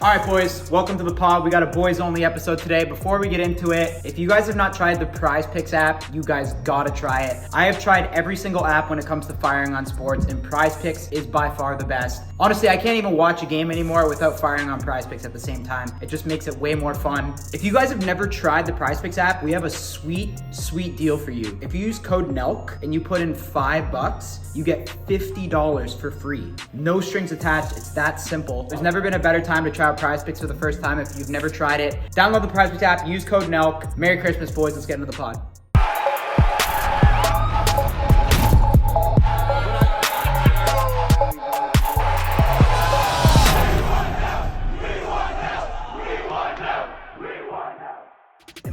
All right, boys, welcome to the pod. We got a boys only episode today. Before we get into it, if you guys have not tried the Prize Picks app, you guys gotta try it. I have tried every single app when it comes to firing on sports, and Prize Picks is by far the best. Honestly, I can't even watch a game anymore without firing on Prize Picks at the same time. It just makes it way more fun. If you guys have never tried the Prize Picks app, we have a sweet deal for you. If you use code NELK and you put in $5, you get $50 for free. No strings attached, it's that simple. There's never been a better time to try out Prize Picks for the first time if you've never tried it. Download the Prize Picks app, use code NELK. Merry Christmas, boys. Let's get into the pod.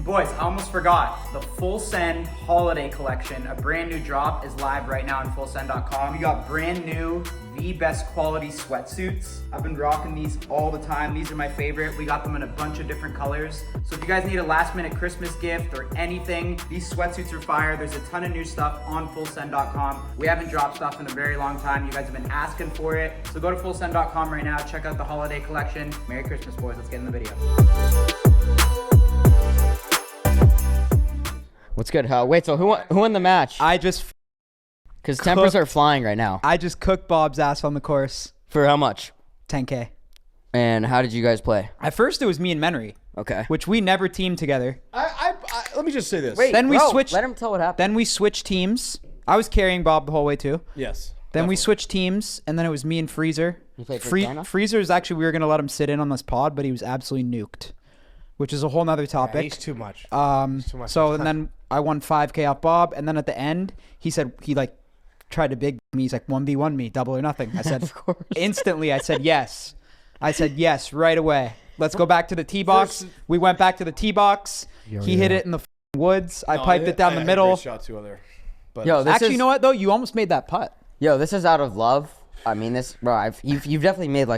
Boys, I almost forgot. The Full Send holiday collection, a brand new drop, is live right now on fullsend.com. We got brand new, the best quality sweatsuits. I've been rocking these all the time. These are my favorite. We got them in a bunch of different colors. So if you guys need a last minute Christmas gift or anything, these sweatsuits are fire. There's a ton of new stuff on fullsend.com. We haven't dropped stuff in a very long time. You guys have been asking for it. So go to fullsend.com right now. Check out the holiday collection. Merry Christmas, boys. Let's get in the video. What's good, Hal? Wait, so who won the match? Because tempers are flying right now. I just cooked Bob's ass on the course. For how much? 10K. And how did you guys play? At first, it was me and Menry. Okay. Which we never teamed together. Let me just say this. Wait, then we bro, switched. Let him tell what happened. Then we switched teams. I was carrying Bob the whole way too. Yes. Then definitely. we switched teams, and then it was me and Freezer. You played for China? Freezer is actually, we were gonna let him sit in on this pod, but he was absolutely nuked, which is a whole nother topic. Yeah, he's too much. So and then I won 5K off Bob, and then at the end he said he tried to big me. He's like 1v1 me, double or nothing. I said of course. Instantly. I said yes. I said yes right away. Let's go back to the tee box. We went back to the tee box. He hit it in the woods. I piped it down the middle. I had a great shot too there. But Yo, Actually, you know what though? You almost made that putt. Yo, this is out of love. I mean, this, bro. You've definitely made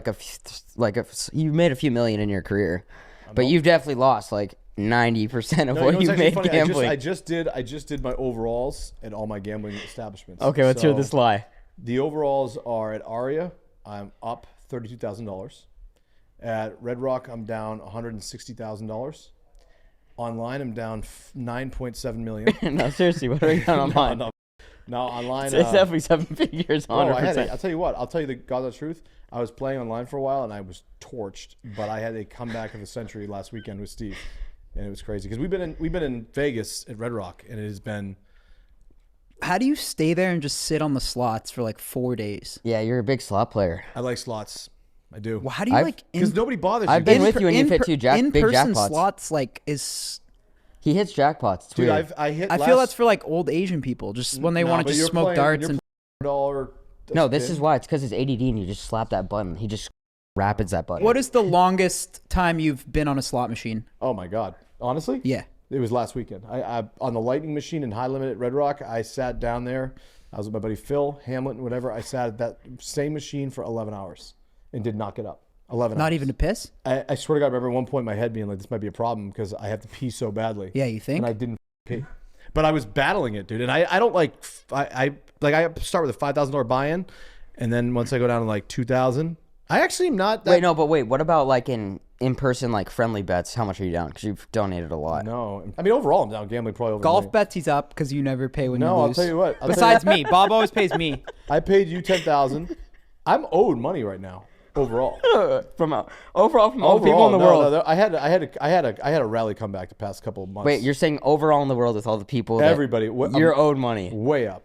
you've made a few million in your career, but you've definitely lost 90% of what you made funny? gambling. I just did my overalls at all my gambling establishments. Okay, let's hear this lie. The overalls are at Aria. I'm up $32,000. At Red Rock, I'm down $160,000. Online, I'm down $9.7 million. No, seriously, what are you doing online? No, online. It's definitely 7 figures. 100%. I'll tell you what. I'll tell you the God's truth. I was playing online for a while and I was torched, but I had a comeback of the century last weekend with Steve, and it was crazy because we've been in Vegas at Red Rock, and it has been. How do you stay there and just sit on the slots for 4 days? Yeah, you're a big slot player. I like slots. I do. Well, how do you because nobody bothers you. I've been with you and you've hit two big in-person jackpots. slots is. He hits jackpots. It's Dude, weird. I feel that's for old Asian people, just when they want to just smoke darts and. No, this is why. It's because it's ADD and you just slap that button. He just rapids that button. What is the longest time you've been on a slot machine? Oh my God! Honestly, Yeah. it was last weekend. I on the Lightning machine in High Limit at Red Rock. I sat down there. I was with my buddy Phil Hamlet, whatever. I sat at that same machine for 11 hours and did not get up. 11 hours. Not even to piss? I swear to God, I remember at one point my head being like, this might be a problem because I have to pee so badly. Yeah, you think? And I didn't pee. But I was battling it, dude. And I don't I start with a $5,000 buy-in, and then once I go down to $2,000, I actually am not that. Wait, what about in-person friendly bets? How much are you down? Because you've donated a lot. No. I mean, overall, I'm down gambling probably over Golf bets he's up because you never pay when you lose. No, I'll tell you what. Besides me. Bob always pays me. I paid you $10,000. I'm owed money right now. Overall, from all the people in the world. No, I had a rally comeback the past couple of months. Wait, you're saying overall in the world with all the people? Everybody, you're owed money. Way up,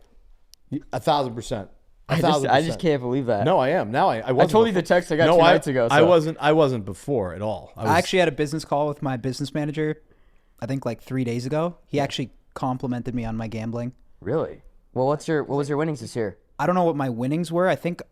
1,000%. I just can't believe that. No, I am now. I told you the text I got 2 nights ago. So. I wasn't before at all. I actually had a business call with my business manager. I think 3 days ago. He actually complimented me on my gambling. Really? Well, what was your winnings this year? I don't know what my winnings were. I think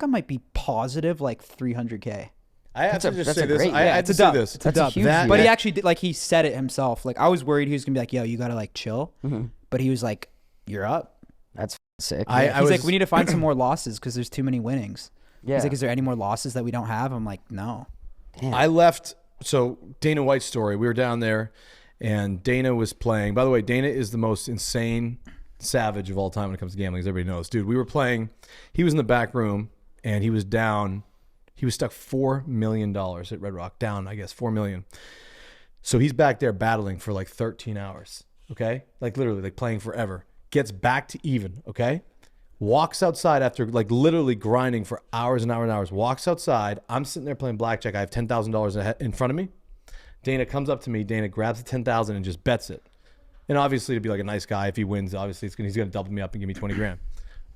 I might be positive 300K. I have to just say this. I have to say this. It's a dub. But he actually did, he said it himself. I was worried he was gonna be yo, you gotta chill. Mm-hmm. But he was like, you're up. That's sick. He's like, we need to find some more losses because there's too many winnings. Yeah. He's like, is there any more losses that we don't have? I'm like, no. Damn. I left. So Dana White's story. We were down there, and Dana was playing. By the way, Dana is the most insane savage of all time when it comes to gambling, as everybody knows. Dude, we were playing. He was in the back room, and he was down. He was stuck $4 million at Red Rock, down, I guess, $4 million. So he's back there battling for like 13 hours, okay? Like literally, like playing forever. Gets back to even, okay? Walks outside after like literally grinding for hours and hours and hours. Walks outside. I'm sitting there playing blackjack. I have $10,000 in front of me. Dana comes up to me. Dana grabs the $10,000 and just bets it. And obviously, to be like a nice guy, if he wins, obviously he's going to double me up and give me 20 grand.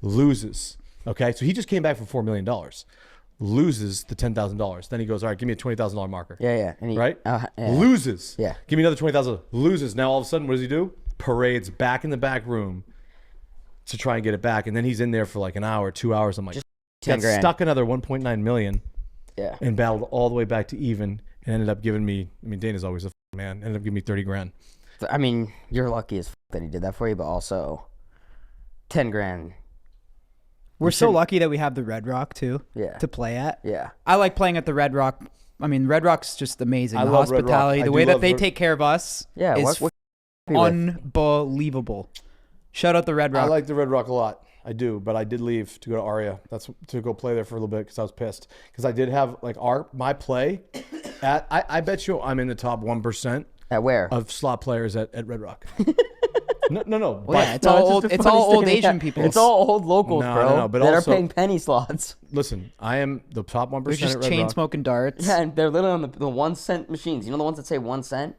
Loses. Okay, so he just came back from $4 million. Loses the $10,000. Then he goes, all right, give me a $20,000 marker. Yeah. And right? Yeah. Loses. Yeah. Give me another $20,000. Loses. Now all of a sudden, what does he do? Parades back in the back room to try and get it back. And then he's in there for like an hour, 2 hours. I'm like, Just got 10 grand. stuck another 1.9 million. Yeah. And battled all the way back to even and ended up giving me, I mean, Dana's always a man, ended up giving me 30 grand. I mean, you're lucky as that he did that for you, but also 10 grand. We're so lucky that we have the Red Rock too. Yeah. To play at. Yeah. I like playing at the Red Rock. I mean, Red Rock's just amazing. I The love Red Rock. hospitality, I the do way that love they Red- take care of us Yeah. is unbelievable. Shout out the Red Rock. I like the Red Rock a lot. I do, but I did leave to go to Aria. That's to go play there for a little bit because I was pissed. Because I did have like my play at I bet you I'm in the top 1% At where? of slot players at Red Rock. No. Well, yeah, it's all old. It's all old Asian people. It's all old locals, No, bro. no, no, but that also- are paying penny slots. Listen, I am the top 1% They're just at Red chain Rock. smoking darts. Yeah, and they're literally on the 1 cent machines. You know the ones that say 1 cent?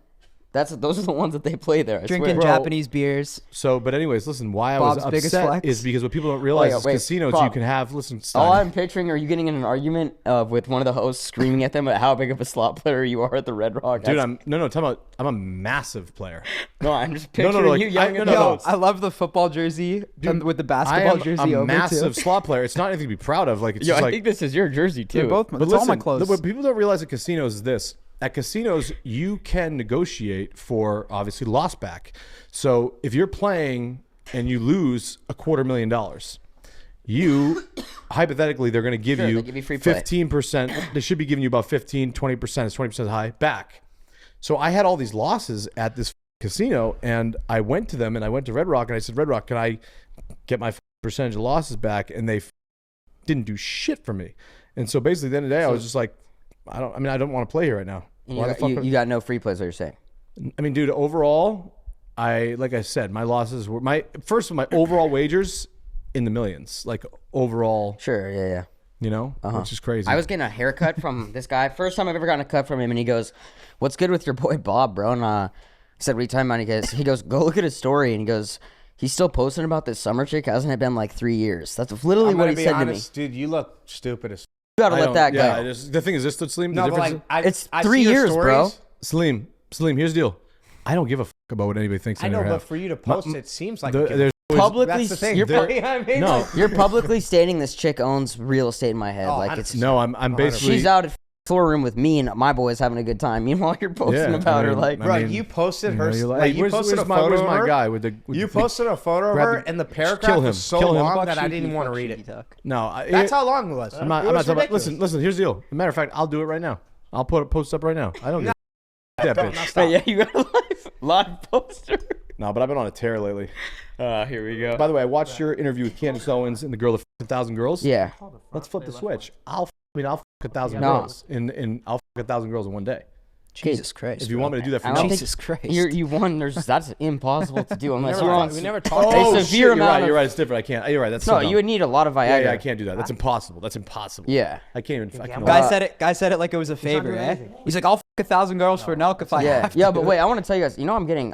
Those are the ones that they play there. I Drinking swear. Japanese beers. So, but anyways, listen, why I Bob's was biggest upset flex. is because what people don't realize yeah, is wait, casinos Bob. you can have, listen, All Steiny. I'm picturing are you getting in an argument with one of the hosts screaming at them about how big of a slot player you are at the Red Rock. Dude, That's- I'm a massive player. no, I'm just No, picturing like, you yelling at no, the no, host. I love the football jersey with the I basketball am jersey a over massive too. slot player. It's not anything to be proud of. Like, it's Yo, just I like, think this is your jersey too. They're both. but It's listen, all my clothes. what people don't realize at casinos is this. At casinos, you can negotiate for, obviously, loss back. So if you're playing and you lose $250,000, you, hypothetically, they're going to give Sure, you they give you free play. 15%. They should be giving you about 15, 20%. It's 20% high back. So I had all these losses at this casino, and I went to them, and I went to Red Rock, and I said, Red Rock, can I get my percentage of losses back? And they didn't do shit for me. And so basically, at the end of the day, I was just like, I don't want to play here right now. And Why the fuck you got no free plays, what you're saying. I mean, dude, overall, like I said, my losses were my overall wagers in the millions, like overall, Sure, yeah. you know, which is crazy. I was getting a haircut from this guy. First time I've ever gotten a cut from him, and he goes, "What's good with your boy Bob, bro?" And I said, "What are you talking about?" He goes, "Go look at his story." And he goes, "He's still posting about this summer chick. Hasn't it been like 3 years?" That's literally I'm what gonna he be said honest, to me. dude. You look stupid as. You gotta I let don't- that yeah, go. the thing is this, Slim. No, the but difference like It's I 3 see your years, bro. stories. Slim. Here's the deal. I don't give a fuck about what anybody thinks. I in know, their but head. for you to post it seems like There's always- Publicly, that's the thing. you're, You know what I mean? No. Like, you're publicly stating this chick owns real estate in my head. Oh, Like it's no, I'm basically. she's out at floor room with me and my boys having a good time. Meanwhile, you're posting Yeah, about I her mean, like, I bro, mean, you posted you her. know, you're like, like, you where's posted a my photo of my her. guy with the? You posted a photo of grab her, the- and the kill paragraph him. was so Kill him. long Fuck that I cheeky, didn't even want to fuck read cheeky it. talk. No, That's how long it was. I'm not It was talking about. ridiculous. Listen. Here's the deal. As a matter of fact, I'll do it right now. I'll post up right now. I don't give that Don't, bitch. now But stop. yeah, you got a live poster. No, but I've been on a tear lately. Here we go. By the way, I watched your interview with Candace Owens and the girl of 1,000 girls. Yeah. Let's flip the switch. I'll fuck 1,000 No. girls in I'll fuck 1,000 girls in one day. Jesus Christ. If you want me to do that for I don't now. think Jesus Christ. you won. That's impossible to do unless Never you're on. talked- we never talked. a Oh, severe shit, you're amount right. of- You're right. It's different. I can't. You're right. That's No, so dumb. you would need a lot of Viagra. Yeah, I can't do that. That's impossible. That's impossible. Yeah. I can't even. I can't Guy said it like it was a favor, eh? He's like, I'll fuck 1,000 girls for NELK if I Yeah, have to. yeah, but wait, I want to tell you guys. You know, I'm getting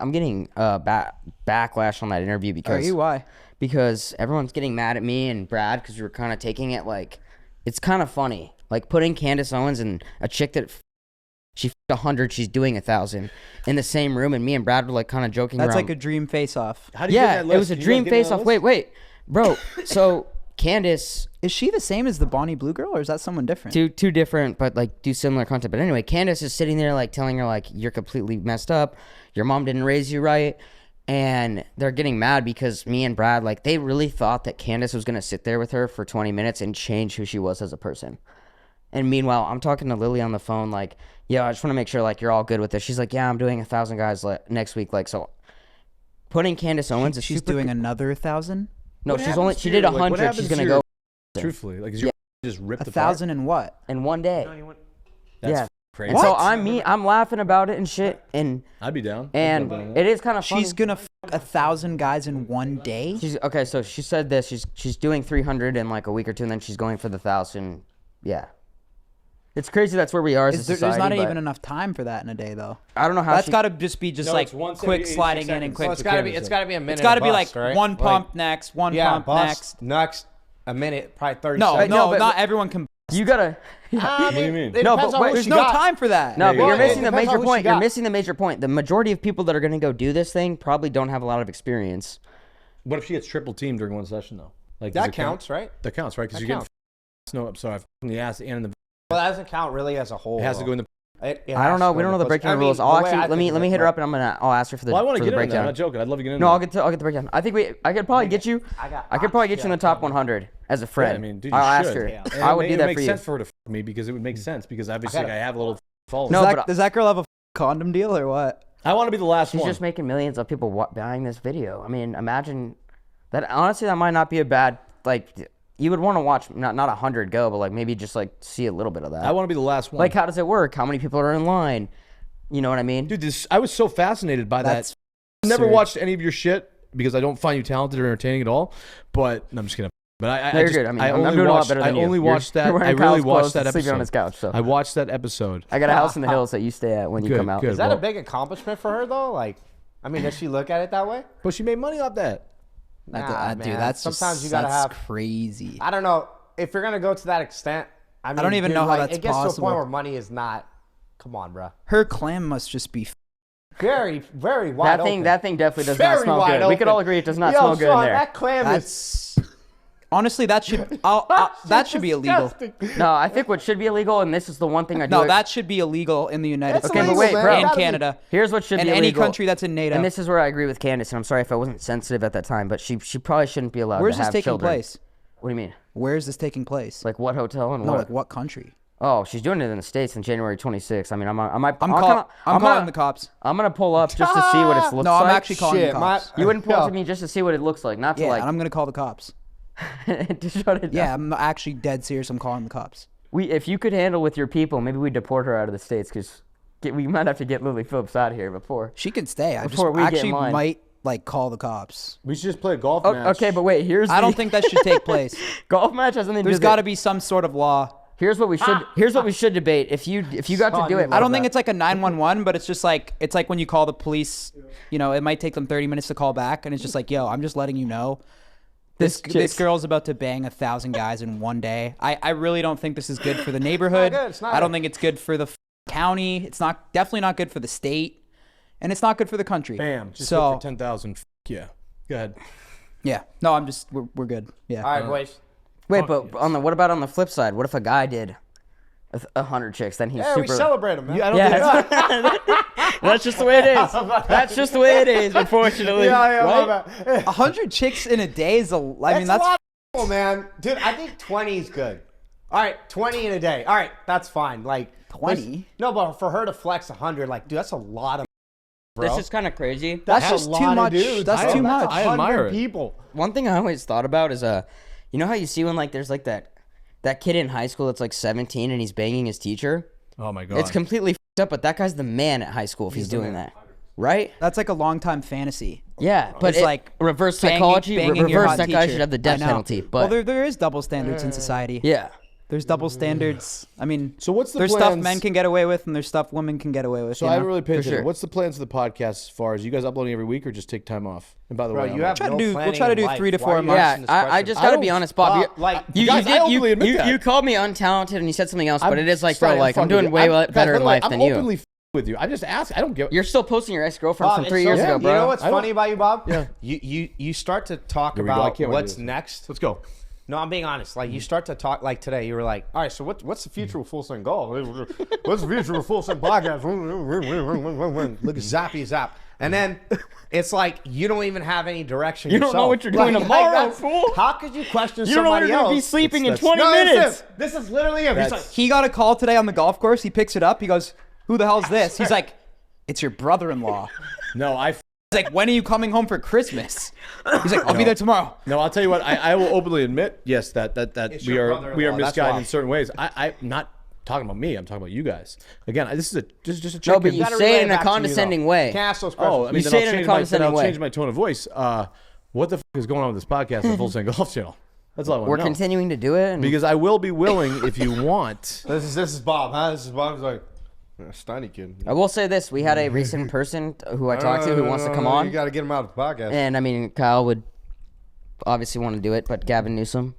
backlash on that interview Are because you? Why? because everyone's getting mad at me and Brad because we were kind of taking it like it's kind of funny, like putting Candace Owens and a chick that she f***ed 100, she's doing 1,000 in the same room, and me and Brad were like kind of joking That's around. like a dream face-off. How do you get Yeah, that it list? was a Can you dream give me that face off. list? Wait, bro. So Candace, Is she the same as the Bonnie Blue girl, or is that someone different? two different, but like do similar content. But anyway, Candace is sitting there like telling her like you're completely messed up. Your mom didn't raise you right, and they're getting mad because me and Brad like they really thought that Candace was gonna sit there with her for 20 minutes and change who she was as a person. And meanwhile, I'm talking to Lily on the phone like, yeah, I just want to make sure like you're all good with this. She's like, yeah, I'm doing 1,000 guys next week. Like so, putting Candace Owens is She's super doing another 1,000. No, What she happens did to your- like, what 100. happens She's to gonna your- go. Truthfully, like, is Yeah. just ripped apart. 1,000 and what? in one day. That's Yeah. crazy. And so I'm laughing about it and shit, and I'd be down. and it is kind of funny. She's gonna fuck 1,000 guys in one day. She's okay. So she said this. She's doing 300 in like a week or two, and then she's going for the 1,000. Yeah, it's crazy. That's where we are as a society. There's not but even enough time for that in a day, though. I don't know how. That's got to just be No, like it's once quick every 86 sliding in seconds. and So quick. It's gotta be a minute. It's got to be like bust, right? one pump next, one pump bust, next. a minute, probably 30 No, seconds. no, but- not everyone can. you gotta. What do you mean? No, but wait, There's no time for that. No, but Well, you're it missing the depends on major who she point. You're got. missing the major point. The majority of people that are gonna go do this thing probably don't have a lot of experience. What if she gets triple teamed during one session though? Like does That it count? counts, right? That counts, right? Because That you're getting counts. no. I'm sorry, from the ass and in the. Well, that doesn't count really as a whole. It has to go in the. I don't know. We don't know the breakdown rules. I'll actually let me hit her up and I'll ask her for the, Well, I want for to the get in there. I'm breakdown. not joking. I'd love to get in No, there. I'll get the breakdown. I think I could probably get you. I could probably get you in the top 100 as a friend. Yeah, I mean, dude, you I'll ask should. her. And I would it do that make for you. sense for her to me because it would make sense because obviously I have a little following. No, but Does that girl have a condom deal or what? I want to be the last she's one. just making millions of people buying this video. I mean, imagine that. Honestly, that might not be a bad like. You would want to watch not 100 go, but like maybe just like see a little bit of that. I want to be the last one. Like, how does it work? How many people are in line? You know what I mean? Dude, I was so fascinated by That's that. I've never absurd. watched any of your shit because I don't find you talented or entertaining at all. But no, I'm just kidding. But I You're just, good. I mean, I I'm only doing a lot watched, better than I you. only You're- watched that. you're wearing I really Kyle's watched clothes that and sleeping episode. on his couch. So I watched that episode. I got a house in the hills that you stay at when you Good, come out. good. Is that Well- a big accomplishment for her though? Like, I mean, does she look at it that way? But she made money off that. Nah, Dude, man. that's Sometimes just, you gotta that's have. crazy. I don't know if you're gonna go to that extent. I mean, don't even dude, know how like, that's it gets to a possible. point where money is not. Come on, bro. Her clam must just be. Very, very wide open. That thing definitely does Very not smell wide good. We could open. all agree it does not Yo, smell good Sean, in there. That clam is. That's honestly that should that should be illegal. disgusting. No, I think what should be illegal, and this is the one thing I do. No, that should be illegal in the United It's States. Okay, but illegal, wait, man. bro. It and gotta be- Canada. Here's what should And be any illegal. country that's in NATO. And this is where I agree with Candace, and I'm sorry if I wasn't sensitive at that time, but she probably shouldn't be allowed Where's to this have taking children. place? What do you mean? Where is this taking place? Like what hotel and No, what? like what country? Oh, she's doing it in the States on January 26th. I mean, I'm calling calling the cops. I'm gonna pull up just to see what it looks like. No, I'm actually calling the Shit, cops. You wouldn't pull up Yo. to me just to see what it looks like, not to Yeah, like and I'm gonna call the cops. to shut it down. Yeah, I'm actually dead serious. I'm calling the cops. If you could handle with your people, maybe we deport her out of the States because we might have to get Lily Phillips out of here before. She can stay. I just Before we get in actually line. might like call the cops. We should just play a golf Oh, match. okay, but wait. I don't think that should take place. golf match has nothing to do There's with got to it. be some sort of law. Here's what we should. Here's what we should debate. If you got to do it, I don't think it's like a 911, but it's just like when you call the police. You know, it might take them 30 minutes to call back, and it's just like, yo, I'm just letting you know. This chick's- girl's about to bang 1,000 guys in one day. I really don't think this is good for the neighborhood. good, it's not I don't good. think it's good for the county. It's definitely not good for the state, and it's not good for the country. Bam. Just So for 10,000. Yeah. Go ahead. yeah, no, we're good. Yeah. All right, boys. Wait, but what about on the flip side? What if a guy did 100 chicks? Then he's Yeah, super. we celebrate them, man. Yeah, I don't Yeah, think that's just the way it is. That's just the way it is, unfortunately. my right? bad. 100 chicks in a day is a. I mean, that's a lot of people, man. Dude, I think 20 is good. All right, 20 in a day. All right, that's fine. Like 20? No, but for her to flex 100, like, dude, that's a lot of. Bro. This is kind of crazy. that's a just lot too of much. dudes. That's too much. I admire it. People. One thing I always thought about is you know how you see when like there's like that kid in high school that's like 17 and he's banging his teacher. Oh my God. It's completely f***ed up, but that guy's the man at high school if he's doing that, right? That's like a long time fantasy. Yeah, but It's like reverse banging- psychology. banging your Reverse hot that guy teacher. should have the I death know. penalty. Well, But there is double standards in society. yeah, There's double standards. I mean, So what's the there's plans? stuff men can get away with, and there's stuff women can get away with. So you I know? haven't really paid attention. sure. What's the plans of the podcast as far as you guys uploading every week or just take time off? And by the Bro, way, you have try to no do- we'll planning try to in do life. 3 to Why 4 are you months. yeah. asking this I question? just gotta be honest, Bob. Bob, like, you guys, I openly admit that. you called me untalented and you said something else, but it is like, bro, Sorry, like I'm fucking doing with way you. better By in the way, life I'm than you. openly with you. I just ask. I don't give. You're still posting your ex-girlfriend Bob, from it's 3 so- years yeah, ago, bro. You know what's I don't- funny about you, Bob? Yeah. You start to talk Here we go. I about can't wait to what's do this. next. Let's go. No, I'm being honest. Like, you start to talk, like today, you were like, all right, so what's the future of Full Swing Golf? What's the future of Full Swing Podcast? Look at Zappy Zap. And then it's like, you don't even have any direction You don't know yourself. what you're doing tomorrow, that's- fool. How could you question You don't know somebody you're gonna be else? sleeping in That's- 20 No, minutes. this is literally him. He's like, That's- He got a call today on the golf course. He picks it up. He goes, "Who the hell's this?" He's like, "It's your brother-in-law." No, I He's like, when are you coming home for Christmas? He's like, I'll be there tomorrow. No, I'll tell you what. I will openly admit, yes, that It's we your are brother-in-law, that's misguided why. in certain ways. I'm not talking about me. I'm talking about you guys. Again, this is just a check. No, but you gotta say relay it in a back to you, condescending though. way. Can't ask those questions. Oh, I mean, You then say I'll it in a change my condescending way. change my tone of voice. What the is going on with this podcast on Full Send Golf Channel? That's all I want We're to know. continuing to do it. And Because I will be willing if you want. This is Bob, huh? This is Bob's like, Steiny kid. I will say this: we had a recent person who I talked to who wants to come on, You got to get him out of the podcast. and I mean, Kyle would obviously want to do it, but Gavin Newsom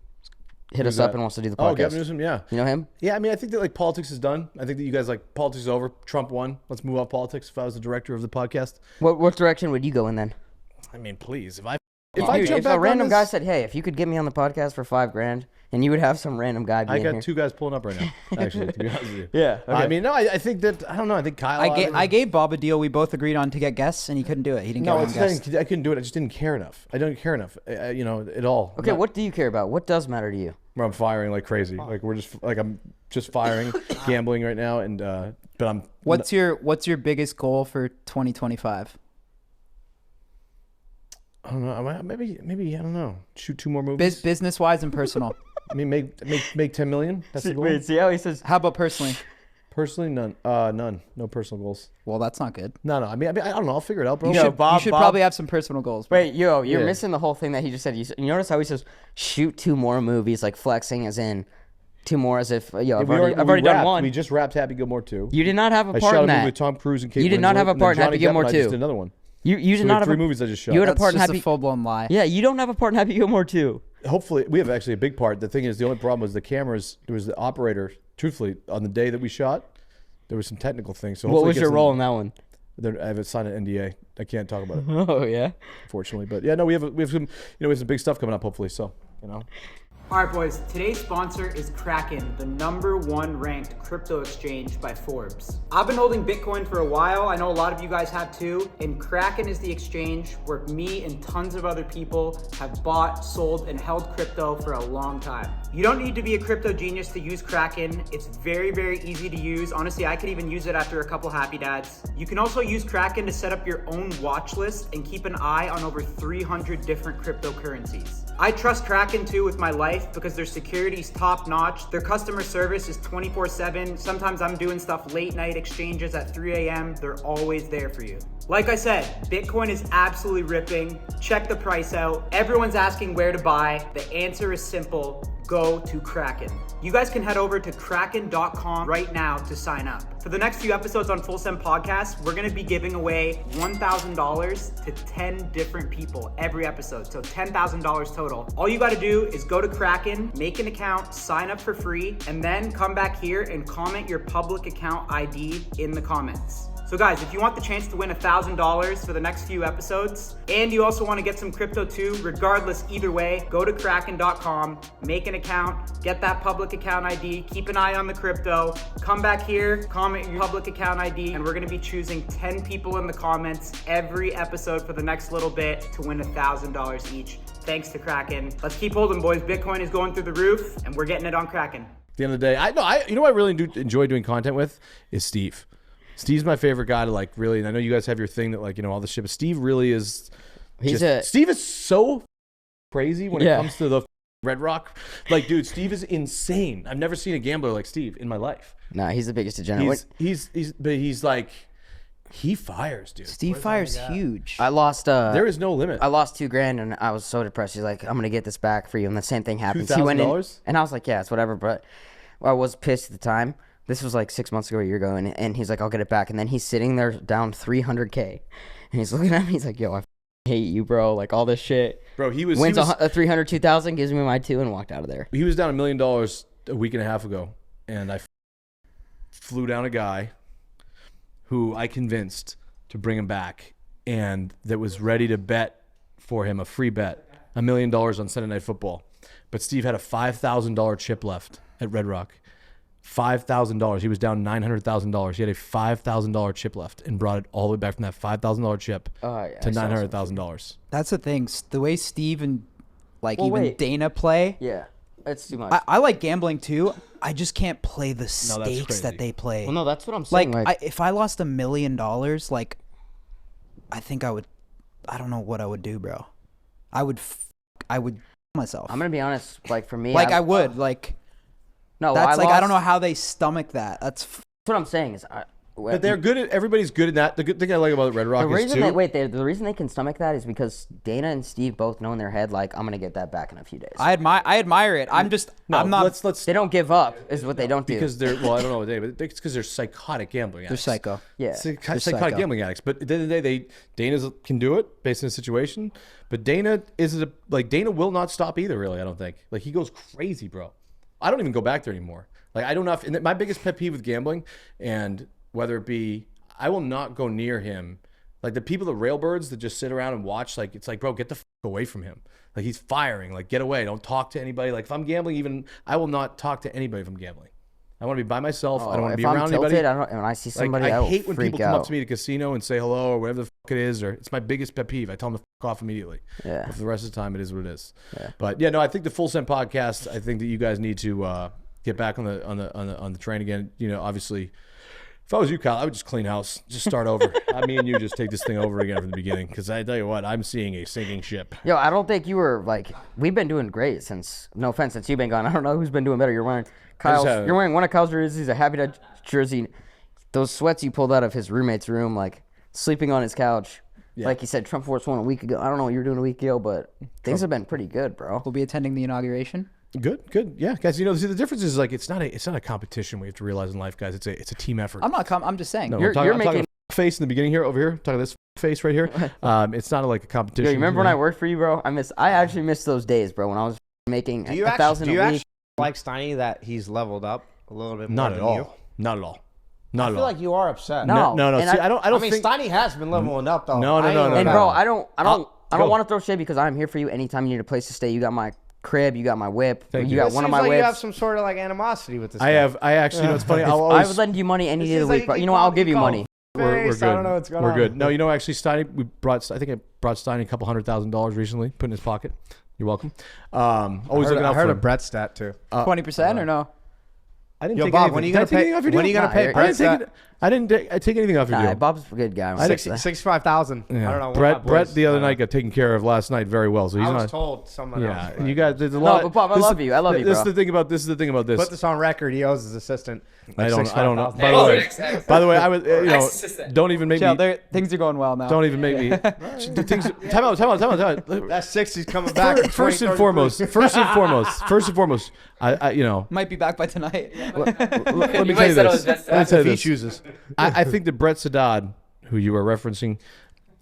hit us Who's up that? and wants to do the Oh, podcast. Gavin Newsom, yeah. You know him? Yeah, I mean, I think that like politics is done. I think that you guys like politics is over. Trump won. Let's move off politics. If I was the director of the podcast, What direction would you go in then? I mean, please, if Dude, jump if back a on random this- guy said, "Hey, if you could get me on the podcast for $5,000," and you would have some random guy be I in got here. 2 guys pulling up right now. Actually, to be honest with you. Yeah, I mean, no, I think that I don't know. I think Kyle. I gave Bob a deal we both agreed on to get guests, and he couldn't do it. He didn't No, get it's one guest. I couldn't do it. I just didn't care enough. I don't care enough. You know, at all. Okay, Not- what do you care about? What does matter to you? Where I'm firing like crazy. Like I'm just firing, gambling right now, and but I'm. What's your biggest goal for 2025? I don't know. Maybe I don't know. Shoot 2 more movies. Business wise and personal. I mean, make 10 million. That's the goal. see how he says. How about personally? Personally, none. None. No personal goals. Well, that's not good. No. I mean, I don't know. I'll figure it out, bro. You No, should, Bob- you should Bob- probably have some personal goals. bro. Wait, you're Yeah. missing the whole thing that he just said. You notice how he says, "Shoot 2 more movies," like flexing, as in 2 more, as if I've already done one. We just wrapped Happy Gilmore 2. You did not have a I part shot a in movie that. with Tom Cruise and Kate You did not Winslet, have a and part then in Happy Johnny Depp Gilmore and I just 2. did another one. You So did we not had have 3 a, movies I just shot. You had a That's part in just Happy. a full blown lie. Yeah, you don't have a part in Happy Gilmore 2. Hopefully, we have actually a big part. The thing is, the only problem was the cameras. There was the operator. Truthfully, on the day that we shot, there was some technical things. So What hopefully was it your gets role in that one? I have signed an NDA. I can't talk about it, Oh yeah. unfortunately. But yeah, no, we have some we have some big stuff coming up. Hopefully, so All right, boys. Today's sponsor is Kraken, the #1 ranked crypto exchange by Forbes. I've been holding Bitcoin for a while. I know a lot of you guys have too. And Kraken is the exchange where me and tons of other people have bought, sold, and held crypto for a long time. You don't need to be a crypto genius to use Kraken. It's very, very easy to use. Honestly, I could even use it after a couple Happy Dads. You can also use Kraken to set up your own watch list and keep an eye on over 300 different cryptocurrencies. I trust Kraken too with my life because their security is top notch. Their customer service is 24/7. Sometimes I'm doing stuff late night exchanges at 3 a.m. They're always there for you. Like I said, Bitcoin is absolutely ripping. Check the price out. Everyone's asking where to buy. The answer is simple. Go to Kraken. You guys can head over to kraken.com right now to sign up. For the next few episodes on Full Send Podcast, we're gonna be giving away $1,000 to 10 different people every episode. So $10,000 total. All you gotta do is go to Kraken, make an account, sign up for free, and then come back here and comment your public account ID in the comments. So guys, if you want the chance to win $1,000 for the next few episodes, and you also want to get some crypto too, regardless, either way, go to kraken.com, make an account, get that public account ID, keep an eye on the crypto, come back here, comment your public account ID, and we're going to be choosing 10 people in the comments every episode for the next little bit to win $1,000 each. Thanks to Kraken. Let's keep holding, boys. Bitcoin is going through the roof, and we're getting it on Kraken. at the end of the day, you know what I really do enjoy doing content with is Steve. Steve's my favorite guy to like really, and I know you guys have your thing that like, you know, all this shit, but Steve really is. Steve is so crazy when it comes to the Red Rock. Like, dude, Steve is insane. I've never seen a gambler like Steve in my life. Nah, he's the biggest degenerate. He's like, he fires, dude. Steve fires huge. I lost. There is no limit. I lost $2,000 and I was so depressed. He's like, "I'm gonna get this back for you," and the same thing happens. He went in, $2,000? and I was like, "Yeah, it's whatever." But I was pissed at the time. This was like 6 months ago, a year ago, and he's like, "I'll get it back." And then he's sitting there down $300K, and he's looking at me. He's like, "Yo, I hate you, bro. Like all this shit." Bro, he was wins a 302,000, gives me my 2, and walked out of there. He was down $1 million a week and a half ago, and I flew down a guy who I convinced to bring him back, and that was ready to bet for him a free bet, $1 million on Sunday Night Football. But Steve had a $5,000 chip left at Red Rock. $5,000. He was down $900,000. He had a $5,000 chip left and brought it all the way back from that $5,000 chip to $900,000. That's the thing. The way Steve and even wait. Dana play. Yeah, it's too much. I like gambling too. I just can't play the stakes crazy. that they play. Well, no, that's what I'm saying. If I lost $1 million, I think I would I don't know what I would do, bro. I would myself. I'm gonna be honest. Like for me, I would like. No, That's I don't know how they stomach that. That's what I'm saying is. But they're good at. Everybody's good at that. The good thing I like about Red Rock The is reason too. the reason they can stomach that is because Dana and Steve both know in their head, like, I'm gonna get that back in a few days. I admire it. I'm not. Let's They don't give up, is what they don't do. because they're I don't know what they, but it's because they're psychotic gambling They're addicts. psycho. Yeah. Psychotic psycho. gambling addicts. But at the end of the day, Dana can do it based on the situation. But Dana Dana will not stop either. Really, I don't think. Like he goes crazy, bro. I don't even go back there anymore. Like I don't know. And my biggest pet peeve with gambling, and whether it be, I will not go near him. Like the people, the railbirds that just sit around and watch. Like it's like, bro, get the away from him. Like he's firing. Like get away. Don't talk to anybody. Like if I'm gambling, even I will not talk to anybody if I'm gambling. I want to be by myself. I don't want to be around anybody. When I see somebody, like, I I will hate when freak people come out. up to me at a casino and say hello or whatever the fuck it is, or it's my biggest pet peeve. I tell them to fuck off immediately. Yeah. But for the rest of the time, it is what it is. Yeah. But yeah, no, I think the Full Send podcast. I think that you guys need to get back on the train again. You know, obviously, if I was you, Kyle, I would just clean house, just start over. Me and you just take this thing over again from the beginning. Because I tell you what, I'm seeing a sinking ship. Yo, I don't think you were like. We've been doing great since. No offense, since you've been gone. I don't know who's been doing better. You're wearing Kyle's. You're wearing one of Kyle's jerseys, a Happy Dutch jersey. Those sweats you pulled out of his roommate's room, like sleeping on his couch. Yeah. Like you said, Trump Force won a week ago. I don't know what you were doing a week ago, but things have been pretty good, bro. We'll be attending the inauguration. Good. Yeah, guys. You know, see, the difference is like it's not a competition. We have to realize in life, guys. It's a team effort. I'm just saying. No, You're I'm making talking face in the beginning here, over here. Talking this face right here. It's not like a competition. Yo, you remember when I worked for you, bro? I actually missed those days, bro. When I was making Do you $1,000 a week. Do you actually like Steiny that he's leveled up a little bit more Not than at all. you? Not at all. I Not at feel all. like you are upset. No. No. And See, I don't I mean, think. Steiny has been leveling up though. No. And no. bro, I don't Go. want to throw shade because I'm here for you anytime you need a place to stay. You got my crib, you got my whip, Thank you you. got It one of seems my like whips. you have some sort of like animosity with this. I actually, you know, it's funny. I'll I always, would lend you money any day of seems the like week, bro. you You know what? I'll give you money. we're good. I don't know what's going We're on. good. No, you know, actually, Steiny, I think I brought Steiny a couple $100,000 recently, put in his pocket. You're welcome. Always looking out I heard for a him. Brett stat too. 20% or no? I didn't Yo, take Bob, anything. when are you Did I gonna take pay? anything off your When are you deal? gonna pay Nah, Brett stat? I didn't take anything off your Nah, deal. Bob's a good guy. Six 65,000. I don't know. One of my Brett boys- the other night got taken care of last night very well. So he's I was not. told someone else. Yeah, but- you guys. There's a lot. but Bob, I love you. I love you, This is bro. the thing about this. Is the thing about this. Put this on record. He owes his assistant. I like don't know. $65,000. By the way, I was. You know, don't even make Chill, me. things are going well now. Don't even make me. Things. Time out. That 60's coming back. in First and 2033. foremost, I you know, Might be back by tonight. let me tell you this. Let me tell you If he this. chooses. I think that Brett Saddad, who you were referencing,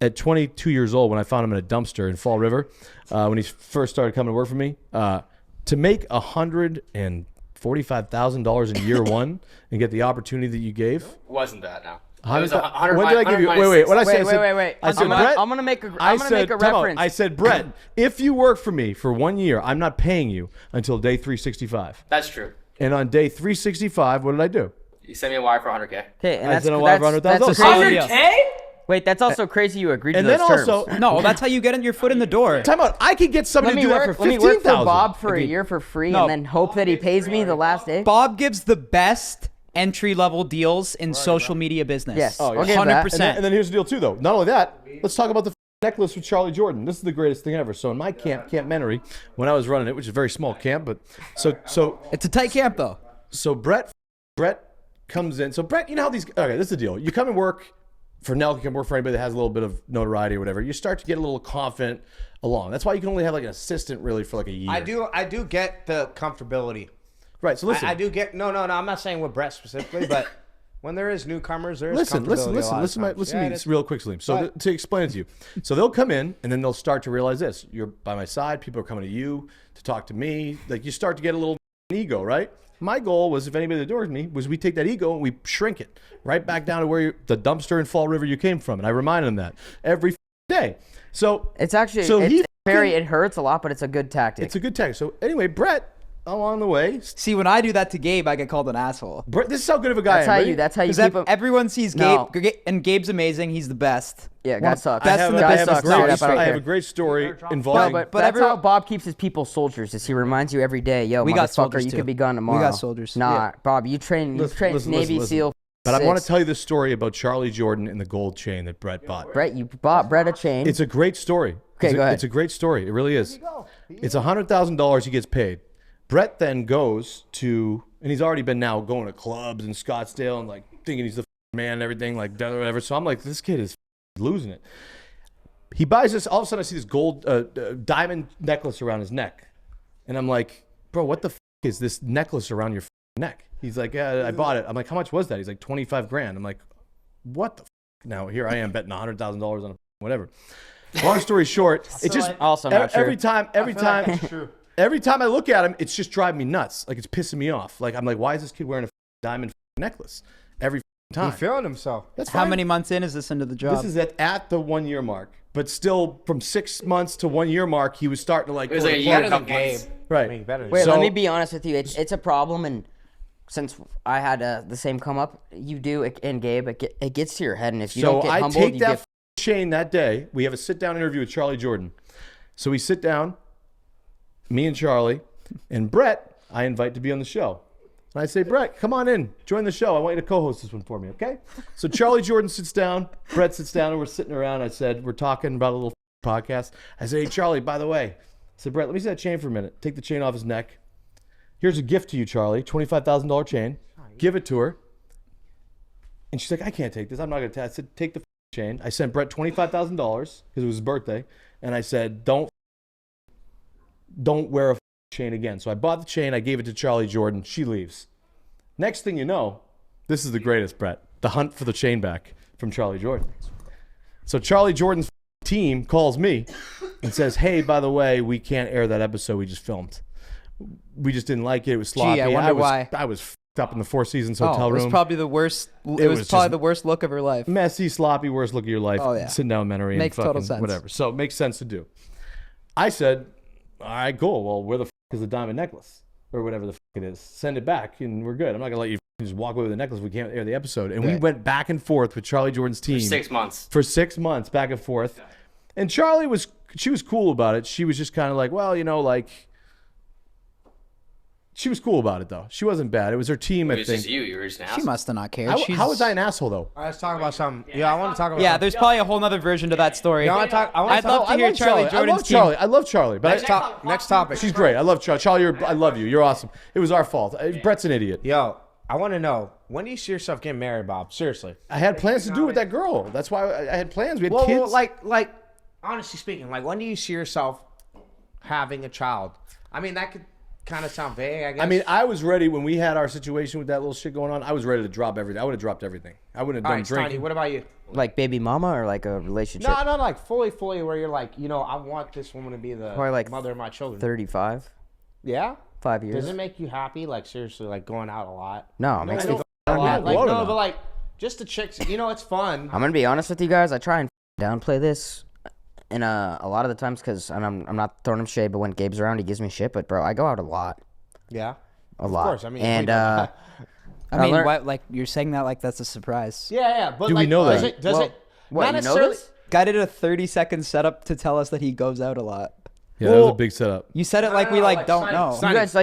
at 22 years old, when I found him in a dumpster in Fall River, when he first started coming to work for me, to make $145,000 in year one and get the opportunity that you gave. Wasn't that now? When did I give you? Wait. What I said? Wait. I said, I'm Brett. gonna make a I said, time out. reference. I said, Brett, if you work for me for 1 year, I'm not paying you until day 365. That's true. And on day 365, what did I do? You sent me a wire for 100K. Okay, and I that's said a wire for that's $100,000. a crazy deal. 100K? Wait, that's also crazy. You agreed to And those then also, terms. No, that's how you get your foot in the door. time out. I could get somebody to do that for Let me work for 15,000. Bob for a year for free, No. and then hope that he pays me the last day. Bob gives the best entry-level deals in social media business. Yes. Oh, yeah. I'll give that. 100%. And then here's the deal too, though. Not only that, let's talk about the necklace with Charlie Jordan. This is the greatest thing ever. So in my Camp Menery, when I was running it, which is a very small camp, but so It's a tight camp, though. Brett comes in. So Brett, you know how these? Okay, this is the deal. You come and work for NELK. You come work for anybody that has a little bit of notoriety or whatever. You start to get a little confident along. That's why you can only have like an assistant really for like a year. I do get the comfortability. Right. So listen. I do get no. I'm not saying with Brett specifically, but when there is newcomers, there is Listen comfortability a lot of to times. me it's real quick, Salim. So to explain it to you. So they'll come in and then they'll start to realize this. You're by my side. People are coming to you to talk to me. Like you start to get a little ego, right? My goal was if anybody adores me, was we take that ego and we shrink it right back down to where the dumpster in Fall River you came from. And I remind them that every day. So It's actually So it hurts a lot, but it's a good tactic. it's a good tag. So anyway, Brett, along the way, See, when I do that to Gabe, I get called an asshole. Brett, this is how good of a guy That's I am. how Ready? you. That's how you Because keep him. everyone sees No. Gabe, and Gabe's amazing. He's the best. Yeah, guy sucks. Best in the Guy business. sucks. Straight up, I don't I have care. a great story No, involving. but But that's everyone- how Bob keeps his people soldiers. Is he reminds you every day, yo, We got motherfucker, soldiers you too. could be gone We tomorrow. got soldiers. Nah, Yeah. Bob, you train Listen, Navy listen. SEAL But I want to 6. tell you this story about Charlie Jordan and the gold chain that Brett bought. Brett, you bought Brett a chain. It's a great story. Okay, go ahead. It's a great story. It really is. It's $100,000 he gets paid. Brett then goes to, and he's already been now going to clubs in Scottsdale and like thinking he's the man and everything, like whatever. So I'm like, this kid is losing it. He buys this. All of a sudden, I see this gold diamond necklace around his neck, and I'm like, bro, what the is this necklace around your neck? He's like, yeah, I bought it. I'm like, how much was that? He's like, 25 grand. I'm like, what the now here I am betting $100,000 on a whatever. Long story short, it's just also not true. every time I look at him, it's just driving me nuts. Like it's pissing me off. Like I'm like, why is this kid wearing a diamond necklace every time? He feeling himself. That's How fine. many months in is this into the job? This is at the 1 year mark, but still from 6 months to 1 year mark, he was starting to like. It was like a go to year clubs. and a couple months. Right. I mean, better than Wait, So- let me be honest with you. It's a problem, and since I had the same come up, you do, and Gabe, it gets to your head, and if you So don't get I humbled, take you that get. chain that day. We have a sit down interview with Charlie Jordan. So we sit down, me and Charlie, and Brett, I invite to be on the show. And I say, Brett, come on in, join the show. I want you to co-host this one for me, okay? So Charlie Jordan sits down, Brett sits down, and we're sitting around. I said, we're talking about a little podcast. I said, hey, Charlie, by the way, I said, Brett, let me see that chain for a minute. Take the chain off his neck. Here's a gift to you, Charlie, $25,000 chain. Give it to her. And she's like, I can't take this. I'm not going to. I said, take the chain. I sent Brett $25,000 because it was his birthday. And I said, don't wear a chain again. So I bought the chain. I gave it to Charlie Jordan. She leaves. Next thing you know, this is the greatest, Brett. The hunt for the chain back from Charlie Jordan. So Charlie Jordan's team calls me and says, hey, by the way, we can't air that episode we just filmed. We just didn't like it. It was sloppy. I wonder why. I was f***ed up in the Four Seasons hotel It room. was probably the worst. It was was probably just- the worst look of her life. Messy, sloppy, worst look of your life. Oh, yeah. Sitting down with Menery Makes and total fucking sense. whatever. So it makes sense to do. I said, all right, cool. Well, where the f*** is the diamond necklace? Or whatever the f*** it is. Send it back and we're good. I'm not going to let you just walk away with the necklace. We can't air the episode. And we went back and forth with Charlie Jordan's team. For 6 months. For 6 months, back and forth. And Charlie she was cool about it. She was just kind of like, well, you know, like, she was cool about it, though. She wasn't bad. It was her team, It I was think. just you. You were just an She asshole. must have not cared. How was I an asshole, though? All right, let's talk about something. Yeah, I want to talk about. Yeah, something. there's probably a whole nother version to that story. You want to talk? I'd love to hear Charlie Jordan's team. I love Charlie. But Next topic. she's great. I love Charlie. Charlie, I love you. You're awesome. It was our fault. Brett's an idiot. Yo, I want to know, when do you see yourself getting married, Bob? Seriously. I had plans to do it with that girl. That's why I had plans. We had Well, kids. like, honestly speaking, like, when do you see yourself having a child? I mean, that could kind of sound vague, I guess. I mean, I was ready when we had our situation with that little shit going on. I was ready to drop everything. I would have dropped everything. I wouldn't have all done right, drinking. Steiny, what about you? Like baby mama or like a relationship? No, not like fully, where you're like, you know, I want this woman to be the Probably like mother of my children. 35, Yeah? 5 years. Does it make you happy? Like, seriously, like, going out a lot? No, it makes me. A lot? Go Like, out no, enough. but like, just the chicks, you know, it's fun. I'm gonna be honest with you guys. I try and downplay this, and a lot of the times because I'm not throwing him shade, but when Gabe's around, he gives me shit. But bro, I go out a lot, Yeah? a lot. Of course, I mean, and we know that. I mean, learned- what, like you're saying that like that's a surprise. Yeah, but Do we like, know does that? it, does Well, it, what, not you know necessarily, this? Guy did a 30-second setup to tell us that he goes out a lot. Yeah, that was a big setup. You said it like we no, like like, don't Steiny- know.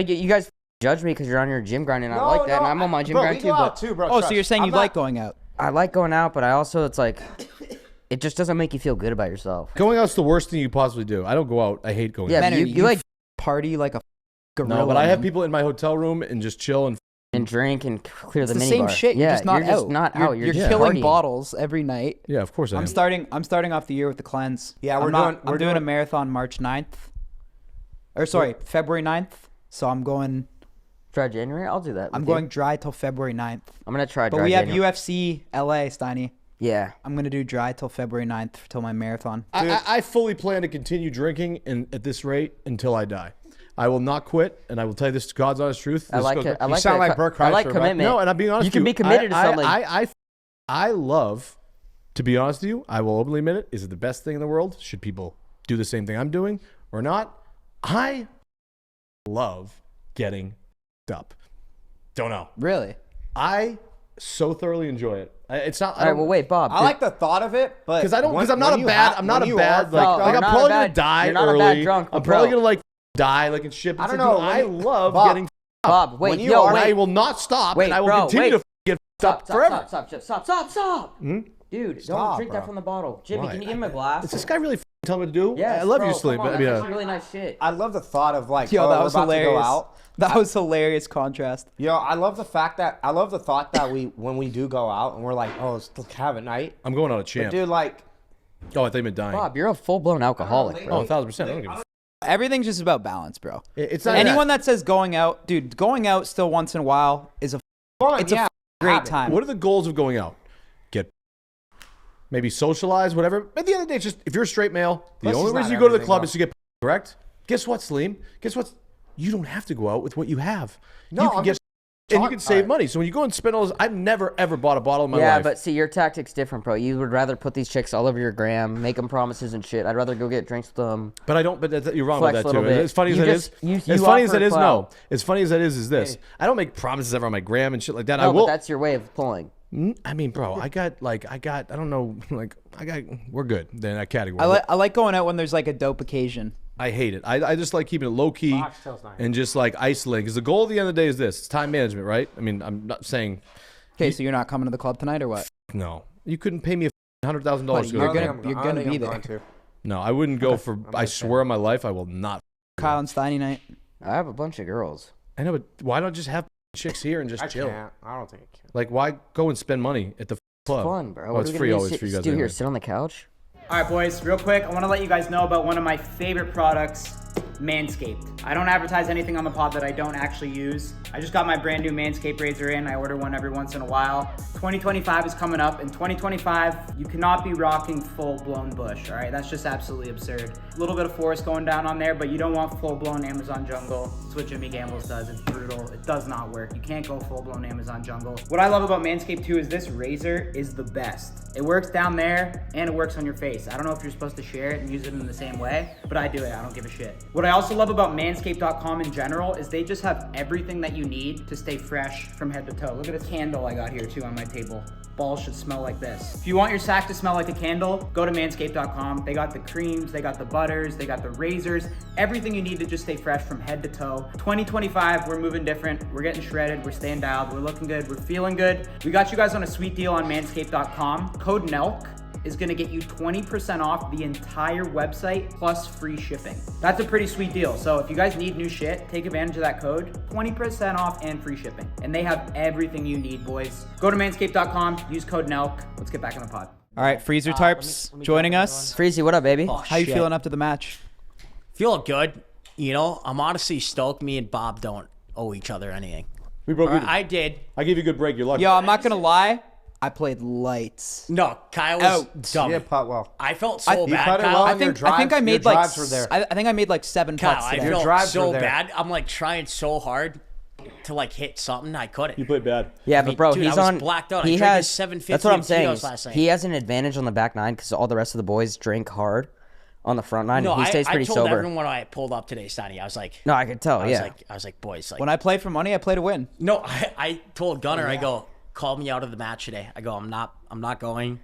Steiny- You guys judge me because you're on your gym grind, and I like that, and I'm on my gym bro, grind we too. go But out too, bro. Oh, so trust. you're saying I'm you not- like going out? I like going out, but I also it's like it just doesn't make you feel good about yourself. Going out's the worst thing you possibly do. I don't go out. I hate going Yeah, out. but Man, you like party like a gorilla. No, but I have man. people in my hotel room and just chill and and drink and clear It's the the mini same bar. shit. You're Yeah, just not you're just out. not You're, out. You're, you're just killing partying. bottles every night. yeah, of course I am. I'm starting off the year with the cleanse. Yeah, I'm we're doing a doing- marathon March 9th. Or sorry, February 9th. So I'm going Try January. I'll do that. I'm with you. going dry till February 9th. I'm gonna try. But dry we have January. UFC LA, Steiny. Yeah. I'm going to do dry till February 9th till my marathon. I fully plan to continue drinking at this rate until I die. I will not quit, and I will tell you this God's honest truth. I This like goes it. back- I like sound that like co- Bert I like Kreischer, but- commitment. No, and I'm being honest You can with be committed to something. I love, to be honest with you, I will openly admit it. Is it the best thing in the world? Should people do the same thing I'm doing or not? I love getting up. Don't know. Really? I so thoroughly enjoy it. It's not. All right. Well, wait, Bob. I like the thought of it, but because I don't. Because when- I'm not when a you bad. have- I'm not when a you bad. are- No, Like you're I'm not probably a gonna bad- die you're not a early. bad drunk, I'm bro. probably gonna like die like and shit. I don't Dude, know, I when you- love Bob, getting. Bob, wait, when you yo, are- And I wait. will not stop, Wait, and I will bro, continue wait. to get Stop forever. Stop. Dude, Stop, don't drink bro. that from the bottle. Jimmy, Why? can you give him a glass? Is this guy really telling me to do? Yes, I love bro, you, Slim, come but on, I mean, that's really nice shit. I love the thought of like, Yo, that we're was about to go hilarious. out. That was hilarious contrast. Yo, I love the thought that when we do go out and we're like, oh, let's have a night. I'm going on a But champ. dude, like, Oh, I thought you meant dying. Bob, you're a full-blown alcoholic, Oh, bro. 1,000%. I don't give a f. Everything's just about balance, bro. It's not Anyone that says going out, dude, going out still once in a while is a fun. it's a yeah, great have it. time. What are the goals of going out? Get maybe socialize, whatever. At the end of the day, it's just if you're a straight male, the Plus, only it's reason not you go to the everything, club bro. is to get correct. Guess what, Slim? Guess what? You don't have to go out with what you have. No, you can I'm get just and you talk- can save alright. money. So when you go and spend all this, I've never ever bought a bottle in my Yeah, life. but see, your tactic's different, bro. You would rather put these chicks all over your gram, make them promises and shit. I'd rather go get drinks with them. But I don't. But you're wrong Flex about that a little too. bit. As funny as You that just- is, you as funny as offer that is, no. clout. As funny as that is this. I don't make promises ever on my gram and shit like that. I No, will. but that's your way of pulling. I mean, bro, I got. I don't know. We're good in that category. I like going out when there's like a dope occasion. I hate it. I just like keeping it low key Oxtail's nice. and just like isolating. Because the goal at the end of the day is this: it's time management, right? I mean, I'm not saying Okay, so you're not coming to the club tonight or what? no. You couldn't pay me $100,000 Buddy, to go you're to the gonna- club. you're I don't gonna think be I'm there. going to. No, I wouldn't go for. I just swear on my life, I will not. Kyle and Steiny night. I have a bunch of girls. I know, but why don't just have chicks here and just I chill? can't. I don't think I can. Like, why go and spend money at the club? Fun, bro. Oh, What it's are we free gonna always sit, for you guys. do here? anyway. Sit on the couch? All right, boys, real quick, I want to let you guys know about one of my favorite products, Manscaped. I don't advertise anything on the pod that I don't actually use. I just got my brand new Manscaped razor in. I order one every once in a while. 2025 is coming up. In 2025, you cannot be rocking full-blown bush, all right? That's just absolutely absurd. A little bit of forest going down on there, but you don't want full-blown Amazon jungle. That's what Jimmy Gambles does. It's brutal. It does not work. You can't go full-blown Amazon jungle. What I love about Manscaped too is this razor is the best. It works down there and it works on your face. I don't know if you're supposed to share it and use it in the same way, but I do it. I don't give a shit. What I also love about manscaped.com in general is they just have everything that you need to stay fresh from head to toe. Look at this candle I got here too on my table. Balls should smell like this. If you want your sack to smell like a candle, go to manscaped.com. They got the creams, they got the butters, they got the razors, everything you need to just stay fresh from head to toe. 2025, we're moving different. We're getting shredded, we're staying dialed, we're looking good, we're feeling good. We got you guys on a sweet deal on manscaped.com. Code NELK is gonna get you 20% off the entire website plus free shipping. That's a pretty sweet deal. So if you guys need new shit, take advantage of that code. 20% off and free shipping. And they have everything you need, boys. Go to manscaped.com, use code NELK. Let's get back in the pod. All right, Freezer Tarps let me joining jump us. Freezy, what up, baby? How you shit. feeling after the match? Feeling good. You know, I'm honestly stoked. Me and Bob don't owe each other anything. We broke. Or I did. I gave you a good break. You're lucky. Yo, I'm not gonna lie. I played lights. No, Kyle was Out. dumb. Yeah, putt well. I felt so You bad, put it Kyle. well I on your think I drives. made Your like drives were there. I think I made like 7 Kyle, putts I today. felt drives so were there. bad. I'm like trying so hard to like hit something. I couldn't. You played bad. Yeah, I but mean, bro, dude, he's I was on. blacked out. I He drank has. a 750 That's what I'm of saying. Tito's last night. He has an advantage on the back nine because all the rest of the boys drink hard on the front nine, No, and he stays I pretty told sober. everyone when I pulled up today, Steiny. I was like, No, I could tell. I was Yeah. like, boys, like, When I play for money, I play to win. no, I told Gunner, I go, call me out of the match today. I go, I'm not going.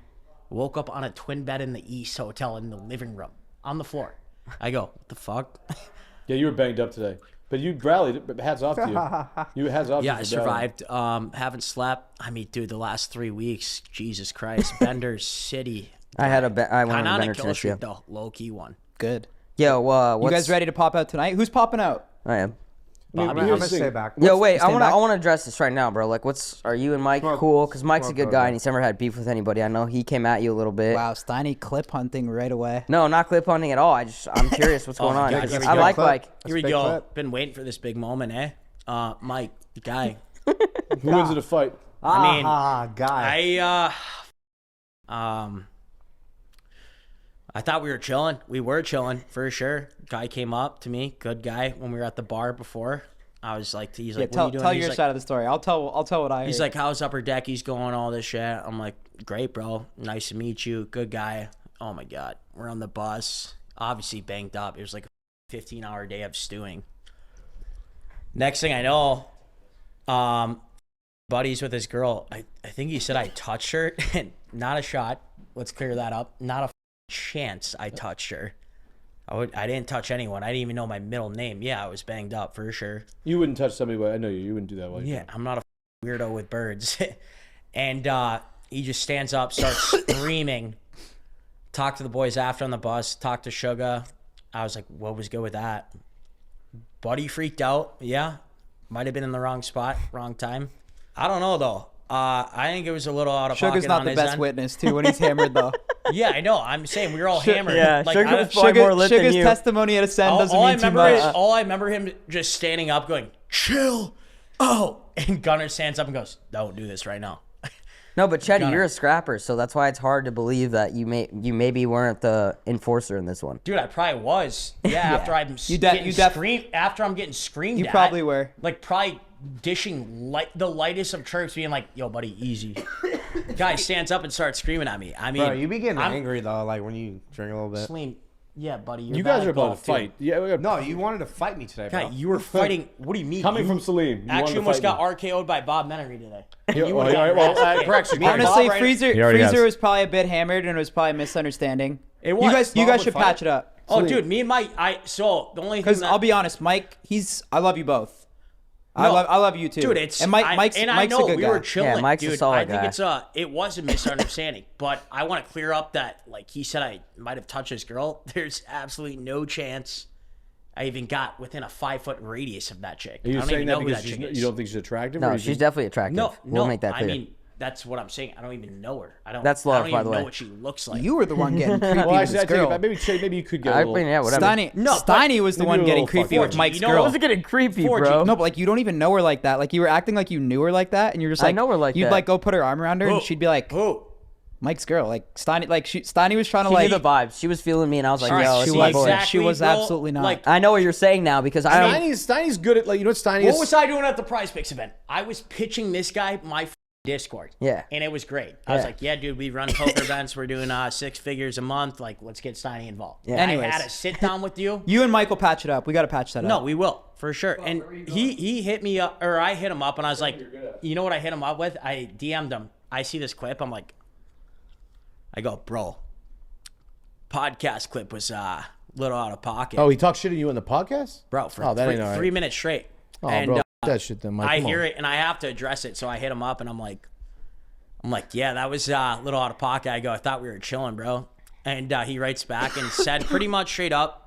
Woke up on a twin bed in the East Hotel in the living room on the floor. I go, what the fuck? Yeah, you were banged up today, but you rallied. But hats off to you. You hats off. Yeah, to I you for rallying. survived. Haven't slept. I mean, dude, the last 3 weeks, Jesus Christ, Bender City. I had I went Kind on of a on a Bender kill tennis, yeah. streak though, low key one. Good. Yo, You what's, guys ready to pop out tonight? Who's popping out? I am. I'm gonna stay back. Yo, wait, I stand back? wanna address this right now, bro. Like, are you and Mike cool? Because Mike's a good guy and he's never had beef with anybody. I know he came at you a little bit. Wow, Steiny clip hunting right away. No, not clip hunting at all. I'm curious what's going on. good. 'Cause Here we I go. like Clip. Here we big go. clip. Been waiting for this big moment, eh? Mike, guy. Who wins in a fight? I mean, guy. I thought we were chilling. We were chilling for sure. Guy came up to me, good guy, when we were at the bar before. I was like, he's like, what are you doing? Tell He's your like, side of the story. I'll tell what I. He's heard. like, how's Upper Deck? He's going, all this shit. I'm like, great, bro. Nice to meet you. Good guy. Oh my God. We're on the bus. Obviously banged up. It was like a 15-hour day of stewing. Next thing I know, buddies with his girl. I think he said I touched her. Not a shot. Let's clear that up. Not a chance I touched her. I didn't touch anyone. I didn't even know my middle name. Yeah, I was banged up for sure. You wouldn't touch somebody, but I know you. You wouldn't do that. Yeah, I'm not a weirdo with birds. And he just stands up, starts screaming. Talk to the boys after on the bus. Talk to Sugar. I was like, what was good with that? Buddy freaked out. Yeah. Might have been in the wrong spot, wrong time. I don't know, though. I think it was a little out of Sugar's pocket not on the his best end. witness, too, when he's hammered, though. Yeah, I know. I'm saying we were all hammered. yeah, like, Sugar I- was probably more lit than Sugar's you. testimony at Ascend doesn't mean too much. all I remember him just standing up going, chill. Oh. And Gunner stands up and goes, don't do this right now. No, but Chetty, Gunner. you're a scrapper, so that's why it's hard to believe that you maybe weren't the enforcer in this one. Dude, I probably was. Yeah, after I'm after I'm getting screamed You at. probably were. Like probably dishing the lightest of chirps, being like, "Yo, buddy, easy." Guy stands up and starts screaming at me. I mean, Bro, you be getting I'm- angry though, like when you drink a little bit. Sleen, yeah, buddy, you're You bad guys at are about to golf, too. fight. Yeah, No, you wanted to fight me today, Guy, bro. you were fighting. What do you mean? Coming You from Salim, you wanted actually to almost fight got RKO'd by Bob Menery today. Yeah, You all would've right, gotten well, ass kicked. correction. Me and Bob Honestly, right- Freezer He already has. was probably a bit hammered, and it was probably a misunderstanding. It was. You Bob guys would should fight. patch it up. Oh, dude, me and Mike. So the only thing Because that I'll be honest, Mike, I love you both. I No. love you too. Dude, it's and Mike's I Mike's know a good we guy. were chilling. Yeah, Mike's a dude. solid I think guy. it was a misunderstanding, but I want to clear up that like he said I might have touched this girl. There's absolutely no chance I even got within a 5-foot radius of that chick. Are you I don't saying even that know who because that chick you is. don't think she's attractive? or No, you she's think- definitely attractive. No, we'll make that clear. I mean, that's what I'm saying. I don't even know her. I don't. That's I love, don't by even the know way. what she looks like. You were the one getting creepy Well, with actually, I this take it girl. back. Maybe you could get a I little. mean, yeah, whatever. Steiny was the maybe one a getting little creepy fucked with up. Mike's You know, girl. I was getting creepy, 4G. No, but like you don't even know her like that. Like you were acting like you knew her like that, and you're just I like, know her like you'd that. like go put her arm around her, and she'd be like, Who? Mike's girl. Like Steiny, Steiny was trying to She like. knew the vibes. She was feeling me, and I was like, All right, yo, she it's was- my boy. exact- She was bro, absolutely not. Like, I know what you're saying now because I don't. Steiny's good at, like, you know what Steiny what is? was I doing at the Prize Picks event? I was pitching this guy my Discord. Yeah. And it was great. I was Yeah. like, yeah, dude, we run poker events. We're doing 6 figures a month. Like, let's get Steiny involved. Yeah. I Anyways. had a sit down with you. You and Mike will patch it up. We got to patch that No, up. we will for sure. And he hit me up, or I hit him up, and I was like, you know what I hit him up with? I DM'd him. I see this clip. I'm like, I go, bro, podcast clip was a little out of pocket. Oh, he talks shit to you on the podcast? Bro, for Oh, that ain't all right. 3 minutes straight. Oh, and bro, that shit then, Mike. I Come hear on. it and I have to address it. So I hit him up and I'm like, yeah, that was a little out of pocket. I go, I thought we were chilling, bro. And he writes back and said pretty much straight up,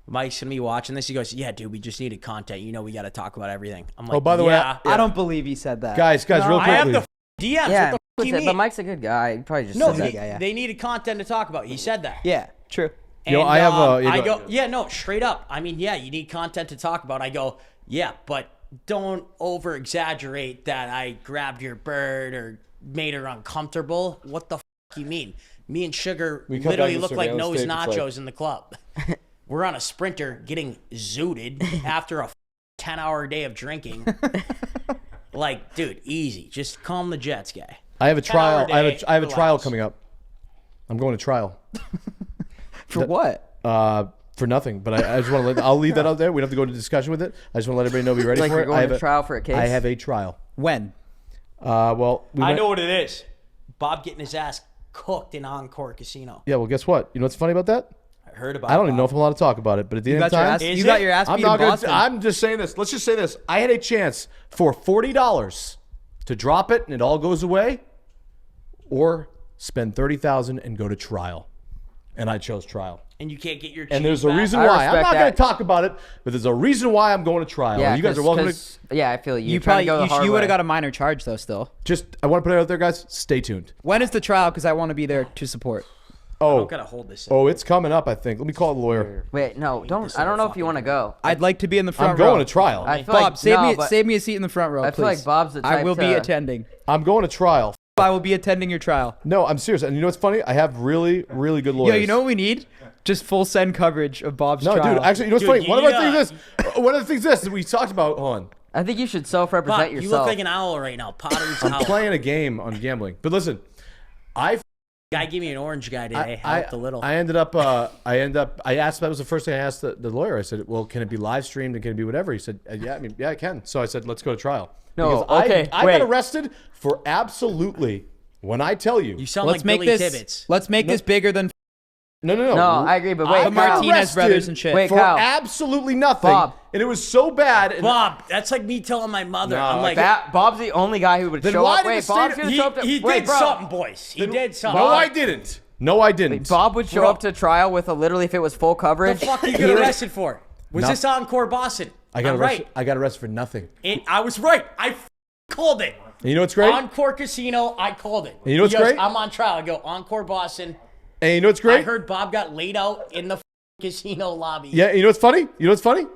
Mike's gonna be watching this. He goes, yeah, dude, we just needed content. You know, we got to talk about everything. I'm like, Oh, by the way, yeah. I don't believe he said that. Guys, real I have quickly. the DMs. Yeah, what the fuck you but mean? Mike's a good guy. He probably just No, said that. yeah. they needed content to talk about. He said that. Yeah, true. Yo, And, I have I go, yeah, no, straight up. I mean, yeah, you need content to talk about. I go, yeah, but don't over exaggerate that I grabbed your bird or made her uncomfortable. What the fuck you mean? Me and Sugar We come literally back to look like surveillance nose tape, it's nachos like- in the club. We're on a Sprinter getting zooted after a 10-hour day of drinking. Like, dude, easy. Just calm the jets, guy. I have a 10 hour trial. I day, have a trial relax. coming up. I'm going to trial. For what? For nothing. But I just want to let. I'll leave that out there. We don't have to go into discussion with it. I just want to let everybody know. Be ready Like for you're it. going I have to a trial for a case. I have a trial. When? Well, we I went- know what it is. Bob getting his ass cooked in Encore Casino. Yeah. Well, guess what? You know what's funny about that? I heard about I don't even Bob. know if I'm allowed to talk about it. But at the You end got of your time, ass. Is You it? got your ass I'm beat not in gonna. Boston. I'm just saying this. Let's just say this. I had a chance for $40 to drop it and it all goes away, or spend $30,000 and go to trial, and I chose trial. And you can't get your And there's cheese a back? reason I why. I'm respect not going that. to talk about it, but there's a reason why I'm going to trial. Yeah, you guys are welcome to. Yeah, I feel you. You You're trying probably to go the hard you would way. have got a minor charge though. Still, Just, I want to put it out there, guys. Stay tuned. when is the trial? Because I want to be there to support. I Oh, don't gotta hold this in. oh, it's coming up. I think. Let me call the lawyer. Wait, no, don't. I don't know if you want to go. I'd like to be in the front I'm going row. to trial. I feel Bob, like, save no, me but save me a seat in the front row. I feel like please. Bob's the I type will be to- attending. I'm going to trial. I will be attending your trial. No, I'm serious. And you know what's funny? I have really, really good lawyers. Yo, you know what we need? Just full send coverage of Bob's No, trial. dude. Actually, you know what's Dude, funny? you One of need our things is. One of the things is that we talked about. Hold on. I think you should self-represent Bob, you yourself. look like an owl right now. Pottery's I'm owl. playing a game on gambling. But listen, Guy gave me an orange guy today. Helped a little. I ended up. I asked. That was the first thing I asked the lawyer. I said, "Well, can it be live streamed and can it be whatever?" He said, "Yeah, I mean, yeah, it can." So I said, "Let's go to trial." No, Because okay, I wait. got arrested for absolutely. When I tell you, you sound Let's like make Billy this. Tibbetts. Let's make this bigger than. No, I agree, but wait, The Kyle. Martinez arrested brothers and shit. Wait, for Kyle. absolutely nothing. Bob. And it was so bad. And Bob, that's like me telling my mother. I'm like, that Bob's the only guy who would Then show why up. did Wait, the state Bob's of- gonna he, show up to he wait, did bro. something, boys. He did something. no, I didn't. No, I didn't. Bob would show up to trial with literally if it was full What coverage. the fuck did you he get would- arrested for? Was this Encore Boston? I got I'm arrested. right. I got arrested for nothing. I was right. I called it. And you know what's great? Encore Casino, I called it. And you know what's He goes, great? I'm on trial. I go, Encore Boston. And you know what's I great? heard Bob got laid out in the casino lobby. Yeah, you know what's funny? You know what's funny?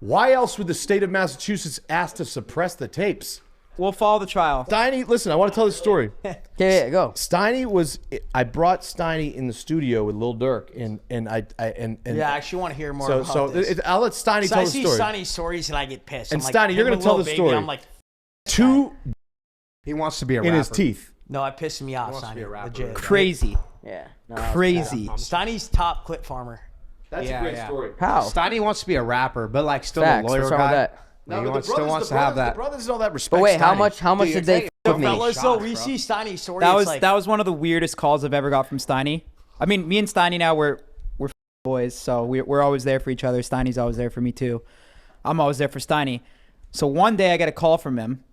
Why else would the state of Massachusetts ask to suppress the tapes? We'll follow the trial. Steiny, listen, I want to tell this story. Okay, go. Steiny was, I brought Steiny in the studio with Lil Durk, and Yeah, I actually want to hear more so about this. I'll let Steiny So tell I the see story. Sonny's stories and I get pissed. And I'm like, Steiny, you're him gonna and tell Lil the Baby, story. I'm like, Two He wants to be a in rapper. his teeth. no, it pissed me off, wants to be a Sonny. rapper. Legit. Crazy. Yeah. No, Crazy. Steiny's top clip farmer. That's Yeah, yeah. How? Steiny wants to be a rapper, but like still Facts. a lawyer What's wrong guy. with that? Still wants to have that. The brothers and all that respect. But wait, how Steiny. much did they f with me? Fellas, though, we see Steiny's story. That it's was like, that was one of the weirdest calls I've ever got from Steiny. I mean, me and Steiny now we're boys, so we're always there for each other. Steiny's always there for me too. I'm always there for Steiny. So one day I get a call from him,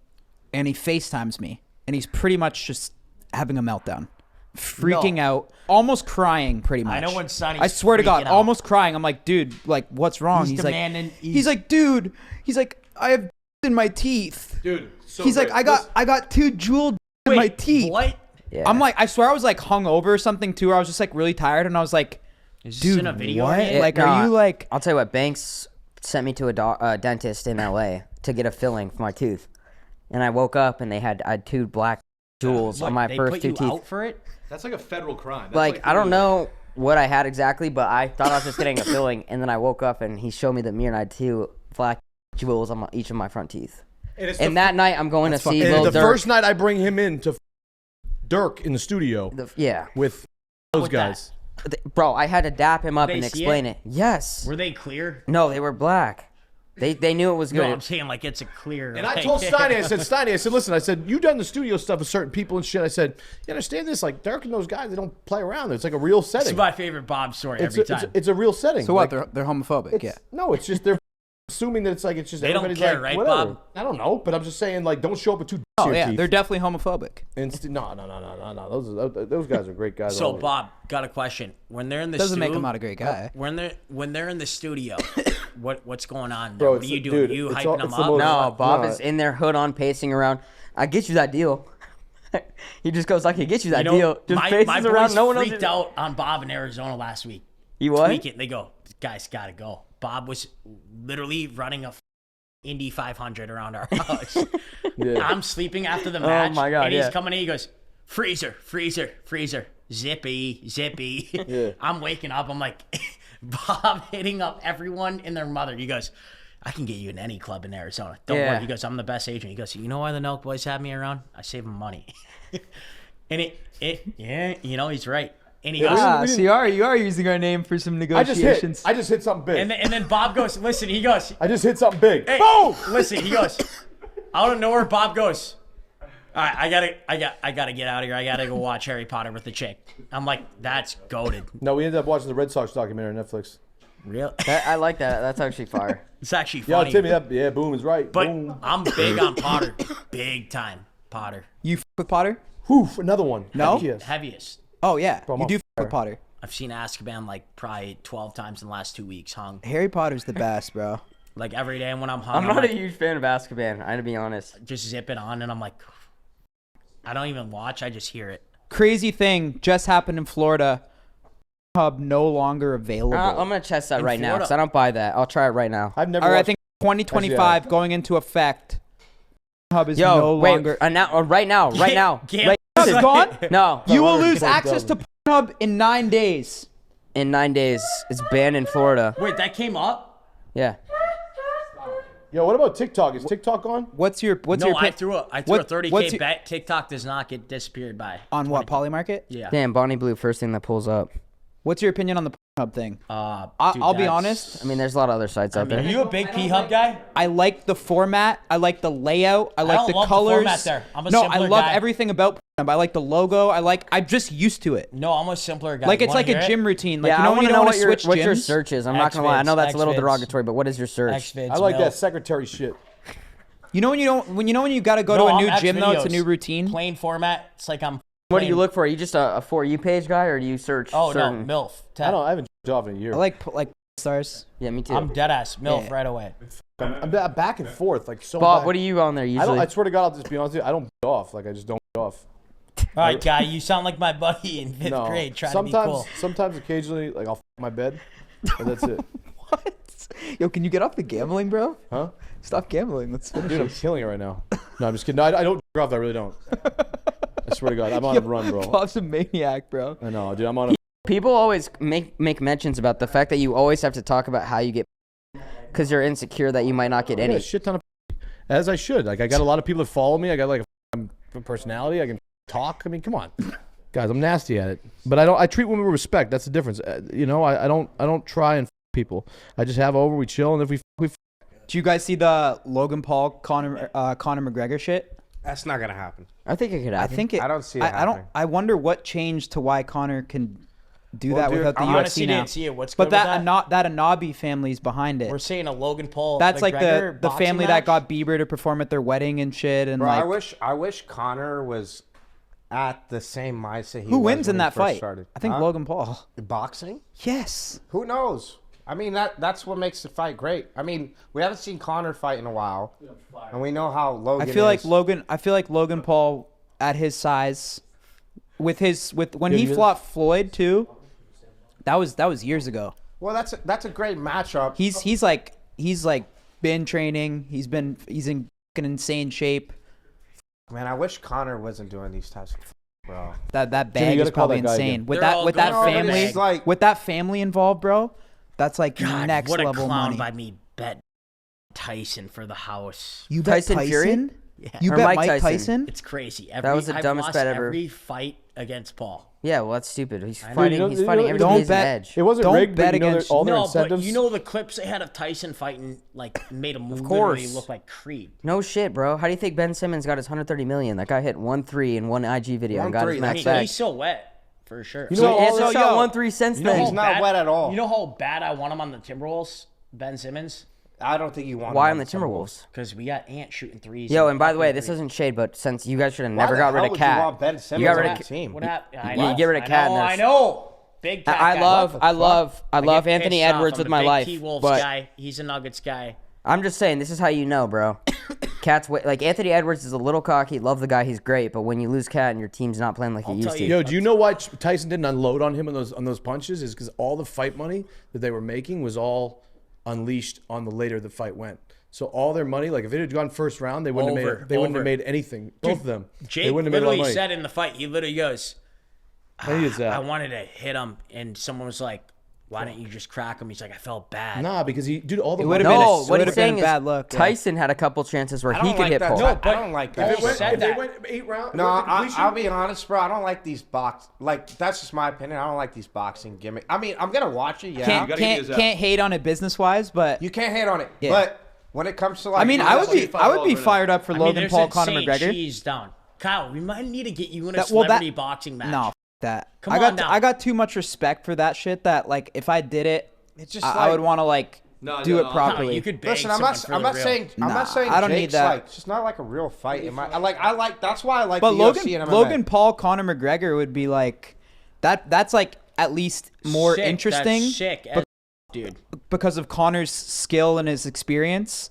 and he FaceTimes me, and he's pretty much just having a meltdown, freaking out, almost crying, pretty much. I know when Steiny. I swear to God, out. almost crying. I'm like, dude, like, what's wrong? He's demanding- he's like, dude, he's like, I have in my teeth. Dude, so He's like, great. I got 2 jeweled in my teeth. What? Yeah. I'm like, I swear I was like hungover or something too. I was just like really tired, and I was like, Is this dude, in a video? what? yet? Like, No, are you like? I'll tell you what. Banks sent me to a dentist in LA to get a filling for my tooth, and I woke up and I had 2 black jewels What, on my they first put 2 you teeth. out for it? That's like a federal crime. That's Like I don't know what I had exactly, but I thought I was just getting a filling, and then I woke up and he showed me the mirror and I had 2 black jewels on each of my front teeth. And that night I'm going to see And Lil the Durk. first night I bring him in to Dirk in the studio Yeah, with those with guys. bro, I had to dap him up They and see explain it. Yes. Were they clear? No, they were black. They knew it was good. No, I'm saying like it's a clear. And I like- told Steiny, I said, listen, I said, you've done the studio stuff with certain people and shit. I said, you understand this? Like, Dirk and those guys, they don't play around. It's like a real This setting. is my favorite Bob story It's every a, time. it's a real setting. So what? Like, They're homophobic. it's- Yeah. No, it's just they're assuming that it's just They don't everybody's care, like, right, whatever. Bob? I don't know, but I'm just saying, like, don't show up with 2 Oh to your yeah, teeth. they're definitely homophobic. No. Those guys are great guys. So Bob, got a question. When they're in the Doesn't make stu- him not a great guy. When they're in the studio, what's going on? Bro, What are it's- you doing? dude, you it's hyping all- them it's the up? most- No, Bob No. is in there, hood on, pacing around. I get you that deal. He just goes, I can get you that You know, deal. Just my paces boys around. No one knows. freaked out on Bob in Arizona last week. You what? Tweaking. They go, guys, gotta go. Bob was literally running a Indy 500 around our house. Yeah. I'm sleeping after the match. my God, and he's yeah. coming in. He goes, freezer. Zippy. Yeah. I'm waking up. I'm like, Bob hitting up everyone and their mother. He goes, I can get you in any club in Arizona. Don't Yeah. worry. He goes, I'm the best agent. He goes, you know why the NELK boys have me around? I save them money. And yeah, he's right. And he goes, So you are using our name for some I just hit something big. and then Bob goes, listen, he goes, I just hit something big. hey, Boom! listen, he goes, out of nowhere, Bob goes, all right, I gotta get out of here. I gotta go watch Harry Potter with the chick. I'm like, that's goated. No, we ended up watching the Red Sox documentary on Netflix. Real? I like that. That's actually fire. It's actually Yeah, funny. Timmy, yeah, boom is right. But boom. I'm big on Potter. Big time Potter. You f- with Potter? Whew, another one. No? Heck yes. Heaviest. Oh yeah, I'm you on do f- fire. with Potter. I've seen Azkaban like probably 12 times in the last 2 weeks hung. Harry Potter's the best, bro. Like every day when I'm hung, I'm not like, a huge fan of Azkaban. I had to be honest. just zip it on and I'm like, I don't even watch. I just hear it. Crazy thing just happened in Florida. Hub no longer available. I'm gonna test that In right now Florida. because I don't buy that. I'll try it right now. I've never All right, I watched think 2025 going into effect. Hub is no Yo, wait, longer. right now. Can't- Right, Hub's gone. no, You will Longer lose than access to Pornhub in 9 days. in 9 days. It's banned in Florida. Wait, that came up? Yeah. Yo, what about TikTok? Is TikTok on? What's your No, I pick threw a what's 30K your- bet. TikTok does not get disappeared by. on what Polymarket? Yeah. Damn, Bonnie Blue, first thing that pulls up. What's your opinion on the Pornhub thing? Dude, I'll be that's- honest. I mean, there's a lot of other sites out Are there. you a big P-Hub guy? I like the format. I like the layout. I like don't the love the colors. format there. I'm a no, I simpler love guy. everything about I like the logo. I'm just used to it. No, I'm a simpler guy. Like You it's wanna like a hear it? gym routine. Like Yeah, you know I when want you to don't know want to switch what your gyms? search is. I'm not gonna lie. I know that's a little X-Vids. derogatory, but what is your search? X-Vids, I like milk. that secretary shit. You know when you got to go to No, a I'm new gym though. It's a X-Videos. new routine. Plain format. It's like I'm. What do you plain- look for? Are you just a For You page guy, or do you search? Oh certain... no, MILF. I haven't off in a year. I like stars. Yeah, me too. I'm dead ass MILF Yeah. right away. I'm back and forth, like so. Bob, back. what are you on there I usually? swear to God, I'll just be honest with you. I don't off. Like I just don't off. All right, guy, you sound like my buddy in fifth grade trying to be cool. Sometimes, occasionally, like I'll my bed, and that's it. What? Yo, can you get off the gambling, bro? Huh? Stop gambling. Let's finish Dude, I'm this. killing it right now. No, I'm just kidding. No, I don't off. I really don't. I swear to God, I'm on a run, bro. Bob's a maniac, bro. I know, dude. I'm on a. People always make mentions about the fact that you always have to talk about how you get, because you're insecure that you might not get I got any. a shit ton of. As I should. Like I got a lot of people that follow me. I got like a personality. I can talk. I mean, come on, guys. I'm nasty at it, but I treat women with respect. That's the difference. I don't try and people. I just have over. We chill, and if we. Do you guys see the Logan Paul Conor McGregor shit? That's not gonna happen. I think it could happen. I think it. I don't see it I don't. happening. I wonder what changed to why Conor can do Well, that dude, without the I UFC honestly now. didn't see it. What's But good with that Anabi family's behind it. We're saying a Logan Paul. That's like McGregor the boxing family match? that got Bieber to perform at their wedding and shit. And Bro, like, I wish Connor was at the same mindset he who was wins when in he that first fight? started. I think Huh? Logan Paul. Boxing? Yes. Who knows? I mean, that's what makes the fight great. I mean, we haven't seen Connor fight in a while, and we know how Logan. I feel like is. Logan. I feel like Logan Paul at his size, with when he fought Floyd too. That was years ago. Well, that's a great matchup. He's like been training. He's in fucking insane shape. Man, I wish Connor wasn't doing these types of bro. That Jimmy, bag you is gotta call probably that guy insane. again. With They're that all with that going over family, this. Like- with that family involved, bro. That's like God, next what a level clown money. by me bet Tyson for the house. You bet Tyson Fury? Yeah. You Or bet Mike Mike Tyson. Tyson? It's crazy. That was the I've dumbest lost bet ever. Every fight against Paul. Yeah, well, that's stupid. He's know. fighting. Dude, he's you fighting know- everybody don't as an bet- edge. It wasn't Don't rigged, bet but against- all their No, incentives. but you know the clips they had of Tyson fighting like made him literally course. look like Creed. No shit, bro. How do you think Ben Simmons got his 130 million? That guy hit 1-3 in one IG video and got his 1-3, I max mean, back. he's still wet for sure. You know, He hasn't so, shot yo, 1-3 since You know then. He's how not bad- wet at all. You know how bad I want him on the Timberwolves, Ben Simmons, I don't think you want. Why him on the Timberwolves? because we got Ant shooting threes. Yo, and by the way, this isn't shade, but since you guys should have never got rid of You Cat. want Ben Simmons got rid on of the team? What happened? I You know, get rid of I Cat know, and I there's- know. Big Cat I guy. love I get Anthony pissed off. Edwards I'm with a my big life, T-Wolves but guy. He's a Nuggets guy. I'm just saying this is how you know, bro. Cat's like Anthony Edwards is a little cocky. Love the guy, he's great, but when you lose Cat and your team's not playing like it I'll used tell to, you- Yo, do you know why Tyson didn't unload on him on those punches? Is because all the fight money that they were making was all unleashed on the later the fight went. So all their money, like if it had gone first round, they wouldn't have made anything. Both of them. They Jake wouldn't have made a lot of literally money. said in the fight, he literally goes, I needed that. I wanted to hit him, and someone was like, why didn't you just crack him? He's like, I felt bad. Nah, because he dude all the would've money- been no, a- what would've he's been saying a is bad look, yeah. Tyson had a couple chances where I he don't could like hit that. Paul. No, but I don't like that. Paul If it went, said if they that. went 8 rounds, No, completion, I'll be honest, bro. I don't like these that's just my opinion. I don't like these boxing gimmicks. I mean, I'm gonna watch it. Yeah, Can't hate on it business wise, but you can't hate on it. Yeah. But when it comes to like, I mean, I would be fired up for I mean, Logan there's Paul, that Conor saying, McGregor. cheese down. Kyle, we might need to get you in a That- well, that- celebrity boxing match. No, f- that. Come I got on now. I got too much respect for that shit. That like, if I did it, It's just I would want to like do it No, properly. you could bang Listen, I'm someone not. for I'm the not real. saying. I'm Nah, not saying. I don't need Jake's that. Like, it's just not like a real fight. In my, I like. That's why I like But the UFC and MMA. Logan Paul, Conor McGregor would be like that. That's like at least more Sick, interesting That's sick, dude. because of Conor's skill and his experience.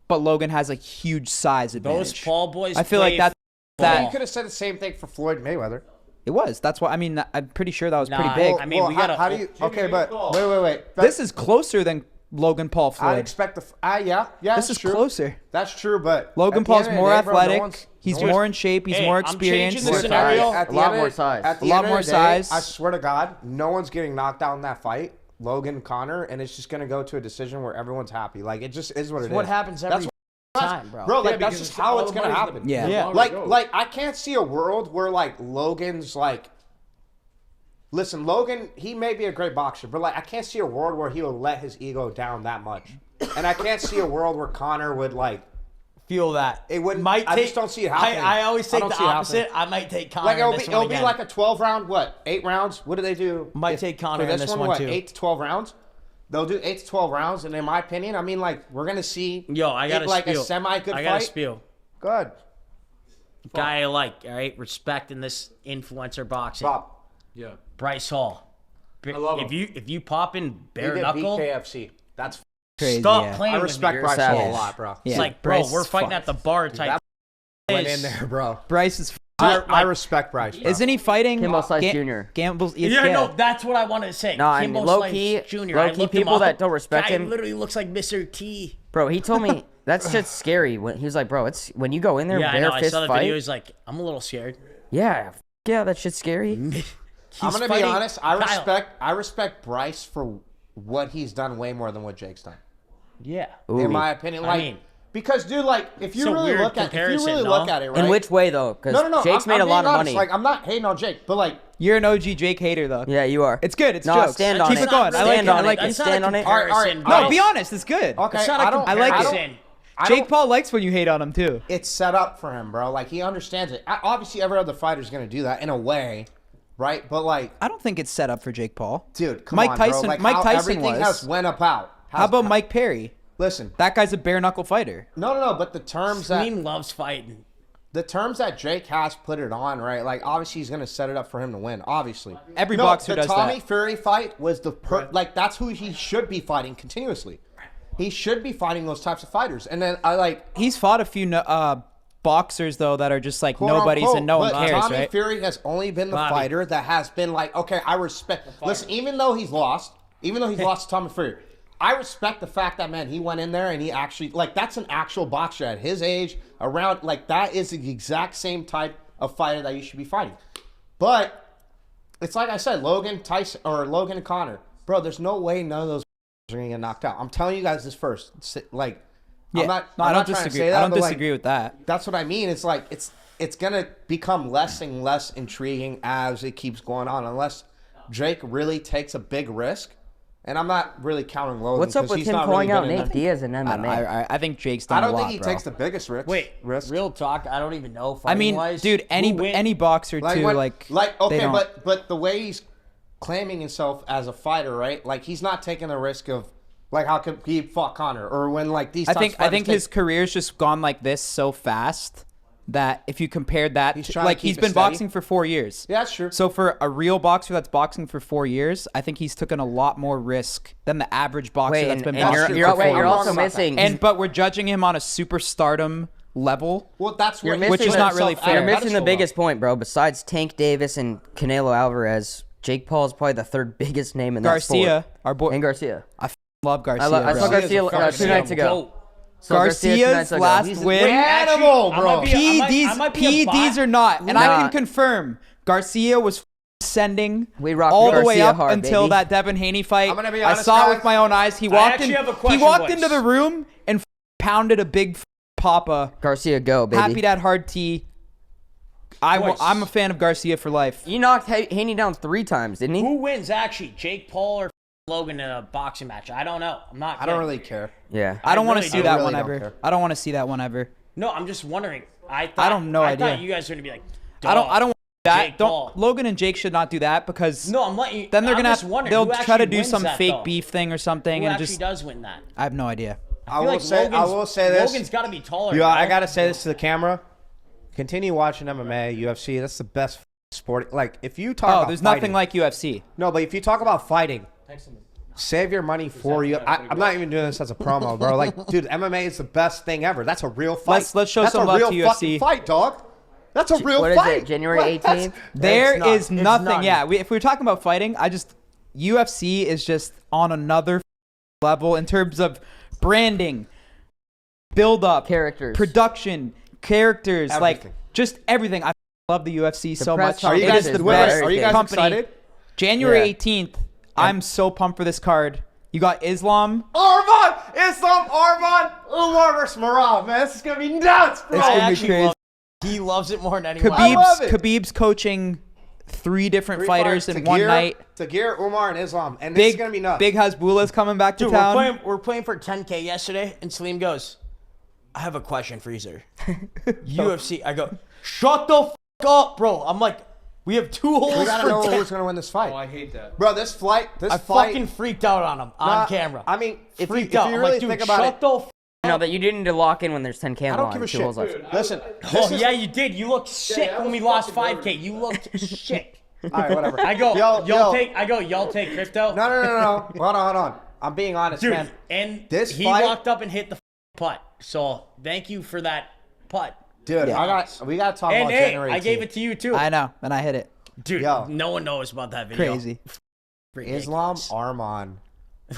But Logan has a huge size advantage. Those Paul boys. I feel like play that's You that. could have said the same thing for Floyd Mayweather. It was. That's why. I mean, I'm pretty sure that was pretty Nah, big. I mean, we gotta- How do you? Okay, but wait. This is closer than Logan Paul I'd Floyd. expect the. Yeah. This That's is true. closer. That's true, but Logan at the Paul's end of the more day, bro, no athletic. one's- He's no one's- more in shape. He's Hey, more I'm experienced. changing the scenario. At the A lot end of- more size. At the A lot end of more the day, size. I swear to God, no one's getting knocked out in that fight. Logan Connor, and it's just gonna go to a decision where everyone's happy. Like it just is what it is. What happens every time, bro? Bro, like Yeah, that's because just it's how all it's the gonna money's happen. Yeah. the longer it Like, goes. like I can't see a world where like Logan's like. Listen, Logan, he may be a great boxer, but like I can't see a world where he will let his ego down that much, and I can't see a world where Connor would like feel that. It wouldn't. Might I take, just don't see it happening. I always I take don't the see it happening. opposite. I might take Connor Like in this one it'll be again. like a 12 round. What? 8 rounds? What do they do? Might If- take Connor for in this one, what, too. 8 to 12 rounds. They'll do 8 to 12 rounds, and in my opinion, I mean, like we're gonna see. Yo, I got like spiel. a semi-good I got fight. a spiel. Good. Guy I like, all right? Respect in this influencer boxing. Bob. Yeah. Bryce Hall. I love if him. you pop in He bare did knuckle, beat KFC. That's. Crazy, stop yeah. playing I with respect me. Bryce savage. Hall a lot, bro. It's Yeah, like, bro, Bryce we're is fighting fucked. at the bar type. Went in there, bro. Bryce is. I respect Bryce. Bro. Isn't he fighting? Kimbo Slice Jr. Gamble's. Yeah, no, that's what I wanted to say. No, and Kimbo low-key- Slice Jr. I low-key looked him people up. that don't respect Guy him- literally looks like Mr. T. Bro, he told me that shit's scary. When he was like, bro, it's when you go in there, Yeah, I bare know. I fist saw the fight. video. He's like, I'm a little scared. Yeah, yeah, that shit's scary. I'm gonna be fighting honest. Kyle. I respect Bryce for what he's done way more than what Jake's done. Yeah. Ooh. In my opinion, like mean, because dude, like if you it's a really weird look at comparison, it, right? In which way though? Because No. Jake's made I'm a lot being of honest. money. Like I'm not hating on Jake, but like You're an OG Jake hater though. Yeah, you are. It's good. It's no, jokes. stand on Keep it. it going. I like Stand it. on I like it. it. You stand on it. All right. No, be honest. It's good. okay, It's not a I don't. I like it. comparison. I Jake don't- Paul likes when you hate on him too. It's set up for him, bro. Like he understands it. Obviously, every other fighter's gonna do that in a way, right? But like, I don't think it's set up for Jake Paul. dude, come Mike on, Tyson- bro. Like, Mike how Tyson everything was. has went about. How about Mike Perry? Listen, That guy's a bare knuckle fighter. no. But the terms that Sleen loves fighting. Jake has put it on, right? Like obviously, he's gonna set it up for him to win. Obviously, Every boxer does The Tommy that. Fury fight was like that's who he should be fighting continuously. He should be fighting those types of fighters. And then I like He's fought a few boxers though that are just like quote, nobodies unquote, and no one but cares, Tommy right? Fury has only been the Bobby. fighter that has been like, okay, I respect. Listen, even though he's lost to Tommy Fury, I respect the fact that man he went in there and he actually like that's an actual boxer at his age around like that is the exact same type of fighter that you should be fighting. But it's like I said, Logan Tyson or Logan and Connor, bro. There's no way none of those are gonna get knocked out. I'm telling you guys this first. Like, Yeah. I'm not. No, I'm I not don't trying to disagree. say that, I don't but, like, disagree with that. that's what I mean. It's like it's gonna become less and less intriguing as it keeps going on, unless Jake really takes a big risk. And I'm not really counting Logan. What's up 'cause with he's him not calling really out good in Nate that. Diaz in I, MMA? I think Jake's done I don't a lot, think he bro. takes the biggest risk. Wait, risk. real talk. I don't even know. I mean, fighting-wise, dude, who wins? any boxer too, when- like okay, they don't- but the way he's claiming himself as a fighter, right? Like he's not taking the risk of like how could he fought Connor or when like these. I types think of I fighters think take- his career's just gone like this so fast that if you compared that, He's to, trying to like keep he's it been steady. boxing for 4 years. Yeah, that's true. So for a real boxer that's boxing for 4 years, I think he's taken a lot more risk than the average boxer Wait, that's and, been and boxing you're for 4 wait, you're years. also missing. But we're judging him on a superstardom level. Well, that's You're what missing Which is the- not really himself fair. at You're a missing the pedestal, biggest point, bro. Besides Tank Davis and Canelo Alvarez, Jake Paul is probably the third biggest name in that Garcia, sport. our boy, And Garcia. love Garcia. I saw bro. Garcia Garcia's a 2 nights ago. Goat. Saw Garcia 2 nights Garcia's ago. last He's- win. Animal, Actually, I bro. might be- I might PEDs, be a bot. PEDs or not, and I Nah. can confirm Garcia was sending We rocked all the way Garcia up hard, until baby. that Devin Haney fight. I'm gonna be I honest, saw it guys. with my own eyes. He walked actually in. have a He question, walked boys. into the room and pounded a big papa. Garcia, go, baby. Happy Dad hard T. Boys. I'm a fan of Garcia for life. You knocked Haney down 3 times, didn't he? Who wins actually, Jake Paul or Logan in a boxing match? I don't know. I'm not. I don't kidding. really care. Yeah. I don't want really to see don't. that really one don't ever. care. I don't want to see that one ever. No, I'm just wondering. I don't know I idea. thought you guys were gonna be like. I don't want that. Jake Paul. Don't Logan and Jake should not do that because No, I'm letting you. then they're I'm gonna just have, wondering they'll who try to actually do wins some that, fake though. beef thing or something Who and actually just does win that? I have no idea. I feel will like say. I Logan's- will say this. Logan's got to be taller. Yeah, I no? gotta say this to the camera. Continue watching MMA, UFC. That's the best sport. Like if you talk. Oh, about there's fighting, nothing like UFC. No, but if you talk about fighting, save your money for you. I'm not even doing this as a promo, bro. Like, dude, MMA is the best thing ever. That's a real fight. Let's show That's some a love real to UFC. fucking fight, dog. That's a real What is fight. it, January Like, that's- 18th? There not. is It's nothing. not. Yeah, if we're talking about fighting, UFC is just on another level in terms of branding, build up, Characters. production, characters, like Everything. just everything. I love the UFC so press much. Are you It guys- is the wait, best are you guys company. excited? January Yeah. 18th. I'm so pumped for this card. You got Islam. Islam Arman Umar versus Marab, man. This is gonna be nuts, bro. It's I gonna be actually crazy. love. He loves it more than anyone. I love Khabib's it. Khabib's coaching 3 different Three fighters in one Tagir, night. Tagir, Umar, and Islam, and this is Big gonna be nuts. Big Hasbullah's coming back to Dude, town. we're playing for 10K yesterday, and Salim goes, I have a question, Freezer. UFC. I go, shut the f up, bro. I'm like, we have 2 holes. We gotta for know 10. who's gonna win this fight. Oh, I hate that. Bro, this fight. I fucking freaked out on him on camera. I mean, if you Freaked out. I'm really like, dude, think about shut it, the f No, that you do need to lock in when there's 10 cans I don't on give a and 2 shit. holes left. Listen, Oh, yeah, you did. You looked sick when we lost 5K. You looked sick. all right, whatever. I go, Yo, y'all take crypto. No. Hold on. I'm being honest, Dude, man. and This he fight- walked up and hit the putt. So thank you for that putt. Dude, we gotta talk And about hey, January. I gave 2. it to you too. I know, and I hit it. Dude, Yo. no one knows about that video. Crazy. Islam Ridiculous. Arman,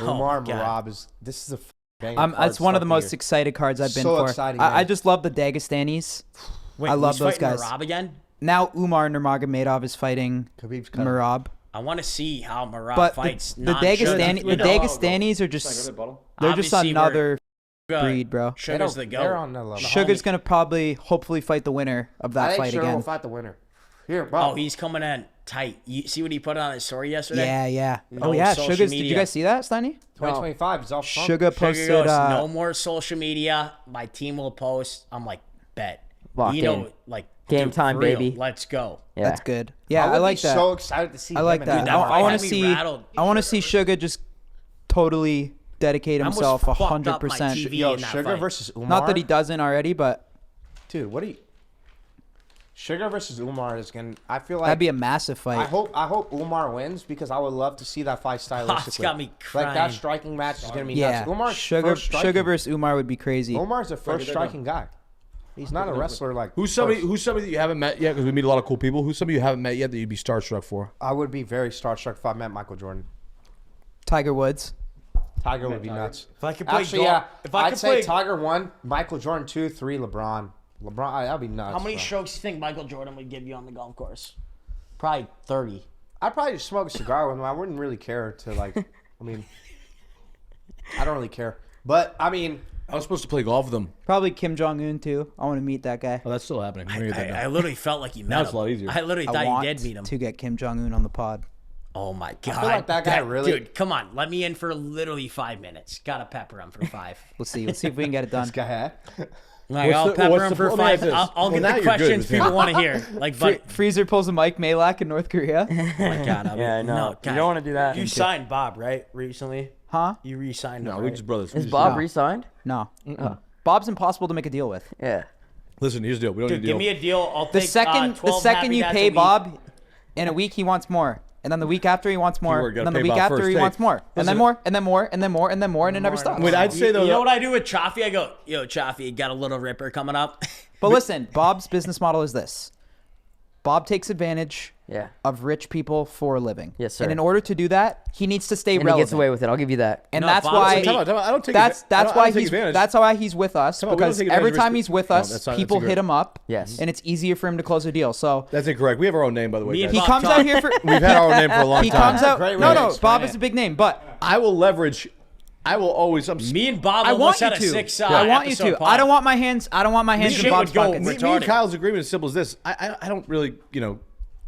Oh Umar my God. Marab this is a banging card It's one of the stuff most here. excited cards I've been So for. exciting, I man. just love the Dagestanis. Wait, I love who's those fighting guys. Merab again? Now Umar Nurmagomedov is fighting Khabib's cutting. Marab. I want to see how Merab But fights. the Dagestanis are just they're just Obviously, another breed, bro. Sugar's the They're goat. on the level. Sugar's gonna probably hopefully fight the winner of I that think fight Sugar will again. fight the winner. Here, bro. Oh, he's coming in tight. You see what he put on his story yesterday? Yeah. No Oh yeah, social Sugar's. Did you media. guys see that, Steiny? 2025 is all fun. Sugar Sugar posted. goes, no more social media. My team will post. I'm like, bet. Locked you know, in. like Game dude, time, for real, baby. Let's go. Yeah. That's good. Yeah, would I like be that. so excited to see. I like him that. and that I fight want had to me see. rattled. I want to see Sugar just totally dedicate I almost himself fucked up my 100%. TV Yo, in that Sugar fight. versus Umar. Not that he doesn't already, but Dude, what are you? Sugar versus Umar is gonna. I feel like that'd be a massive fight. I hope Umar wins because I would love to see that fight stylistically. It's got me Like that crying. striking match is gonna be yeah, nuts. Umar's Sugar first striking. Sugar versus Umar would be crazy. Umar's the first striking guy. He's not a wrestler like. Who's somebody that you haven't met yet? Because we meet a lot of cool people. Who's somebody you haven't met yet that you'd be starstruck for? I would be very starstruck if I met Michael Jordan. Tiger Woods. Tiger would be nuts. If I could play Actually, golf, yeah. if I I'd could say play, Tiger 1, Michael Jordan 2, 3, LeBron. That'd be nuts. how many bro. strokes do you think Michael Jordan would give you on the golf course? Probably 30. I'd probably just smoke a cigar with him. I wouldn't really care to like. I mean, I don't really care. But I mean, I was supposed to play golf with them. Probably Kim Jong Un too. I want to meet that guy. Oh, that's still happening. I'm gonna get that I now. literally felt like you met Now him. it's a lot easier. I literally I thought want you did meet him. to get Kim Jong Un on the pod. Oh my god! feel like that guy really- Dude, come on, let me in for literally 5 minutes. Gotta pepper him for 5. We'll see. Let's see if we can get it done. this guy. Like, I'll the- pepper what's him the- for let me ask 5. this. I'll Well, get now the you're good questions with him. people want to hear. Like, but Freezer pulls a Mike Malak in North Korea. oh my god, Yeah, I know. No, You guys, don't wanna do that. You signed Bob right recently? Huh? You re-signed him. No, we right? just brothers. Is Bob re-signed? No. Bob's impossible to make a deal with. Yeah. Listen, here's the deal. We don't Dude, need a deal. give me a deal. I'll The take second 12 second Happy you Dads pay a week. Bob, in a week he wants more. And then the week after he wants more. Keyword, And gotta then the pay week Bob after first. he Hey, wants more. And then listen. more. And then more. And then more. And then more. And it never stops. Wait, I'd say though. You know what I do with Chaffee? I go, yo, Chaffee, got a little ripper coming up. But listen, Bob's business model is this. Bob takes advantage Yeah. of rich people for a living. Yes, sir. And in order to do that, he needs to stay And he relevant. gets away with it. I'll give you that. And No, that's Bob's why a- Time out, I don't take. that's I don't why take he's advantage. that's why he's with us Come on, we don't because take advantage every of time his- he's with No, us, that's not- people that's hit him up. Yes. And it's easier for him to close a deal. So That's incorrect. We have our own name, by the way. Me and guys. he Bob comes talk. out here for We've had our own name for a long he time. comes out. Great way No, to no, explain Bob it. is a big name, but I will leverage. I will always. Me and Bob I almost want had you a to. 6 I want you episode to. pod. I don't want my hands. I don't want my hands in shit Bob's would go pockets. re- Me and retarded. Kyle's agreement is simple as this. I don't really,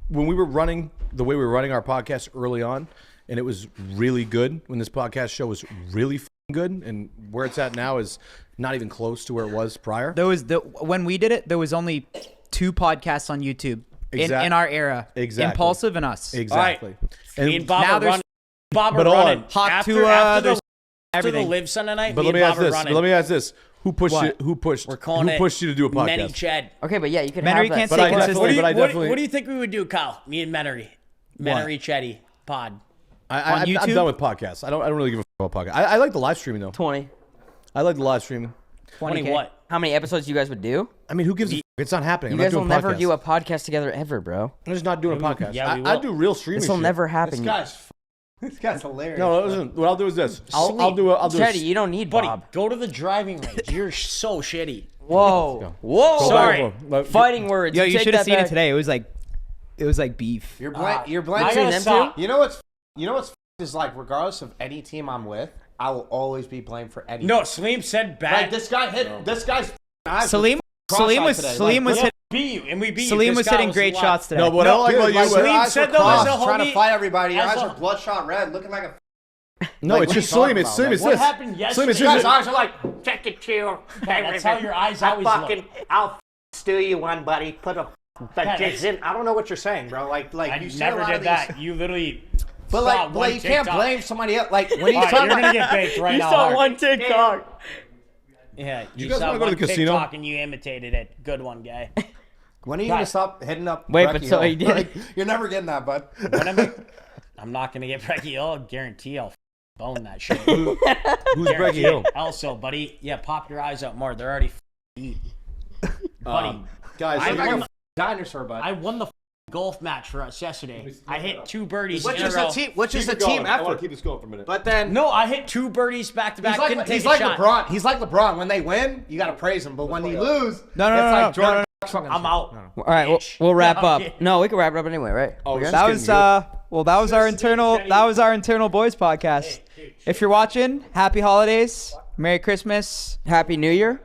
when we were running the way we were running our podcast early on, and it was really good when this podcast show was really good, and where it's at now is not even close to where it was prior. There was when we did it, there was only 2 podcasts on YouTube in our era. Exactly. Impulsive and us. Exactly. Me and Bob now are there's- running. Bob are but hold on. running. Hot after, to, after the there's after the everything. live Sunday night, But me let me and ask Bob are this. running. Let me ask this. Who pushed What? you? Who pushed? We're calling Who it pushed you to do a podcast? Many Chad. Okay, but yeah, you can Menery have that. can't But stay I definitely- consistent. but I definitely- What do you think we would do, Kyle? Me and Menery. Menery Chetty pod. I'm YouTube? done with podcasts. I don't really give a fuck about podcasts. I like the live streaming though. 20. I like the live streaming. 20 what? How many episodes you guys would do? I mean, who gives a fuck? It's not happening. You I'm not guys will doing never podcasts. do a podcast together ever, bro. I'm just not doing a podcast. Yeah, we I will. do real streaming. This will shit. never This happen. this guy's hilarious. No, listen. What I'll do is this. I'll do a. Teddy, you don't need Buddy, Bob. go to the driving range. You're so shitty. Whoa. Whoa. Sorry. Fighting words. Yo, you take should have that seen back. it today. It was like beef. You're I blaming gotta them stop. You know what's is like regardless of any team I'm with, I will always be blamed for any. No, Salim said bad. like this guy hit this guy's eyes. Salim was today. Salim was Yeah, hit, beat you, and we beat you. Salim was This guy hitting great alive. shots today. No, but I don't like Dude, what like, you. your Salim eyes said were though, as crossed, a trying to homie- fight everybody. Your as eyes a- are bloodshot red, looking like a No, Like, it's what just are you Slim. talking It's Slim. about? It's What this. happened Slim, it's yesterday? You guys' just. eyes are like, check it, chill. That's how your eyes always look. I'll steal you one, buddy. Put a that's- in. I don't know what you're saying, bro. Like I you say never a lot did of these. that. You literally. But saw like, one you can't TikTok. blame somebody else. Like when he's All right, talking you're about, gonna get baked right now. hard. TikTok. Yeah, you guys saw wanna go to one the casino? TikTok and you imitated it. Good one, guy. when are you gonna Guys. stop hitting up? Wait, Brecky but so Hill? he did. Like, you're never getting that, bud. When am I? I'm not gonna get Brecky Hill. I guarantee I'll bone that shit. Who's Brecky Hill? Also, buddy, yeah, pop your eyes out more. They're already eat. Buddy, Guys, I Look like won a dinosaur, bud. I won the golf match for us yesterday. I hit 2 birdies Which in a is row. a team. Which is keep a it going. team I want effort. to keep this going for a minute. But then No, I hit 2 birdies back to back. Couldn't take he's a like shot. LeBron. He's like LeBron. When they win, you gotta praise him. But when you lose, No, no, it's no, like no, Jordan. no, fucking I'm shit. out. All right, Bitch. we'll wrap I'm up. kidding. No, we can wrap it up anyway, right? Oh, it's That just was getting that was our internal boys podcast. If you're watching, happy holidays, Merry Christmas, Happy New Year.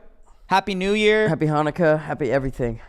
Happy New Year. Happy Hanukkah. Happy everything.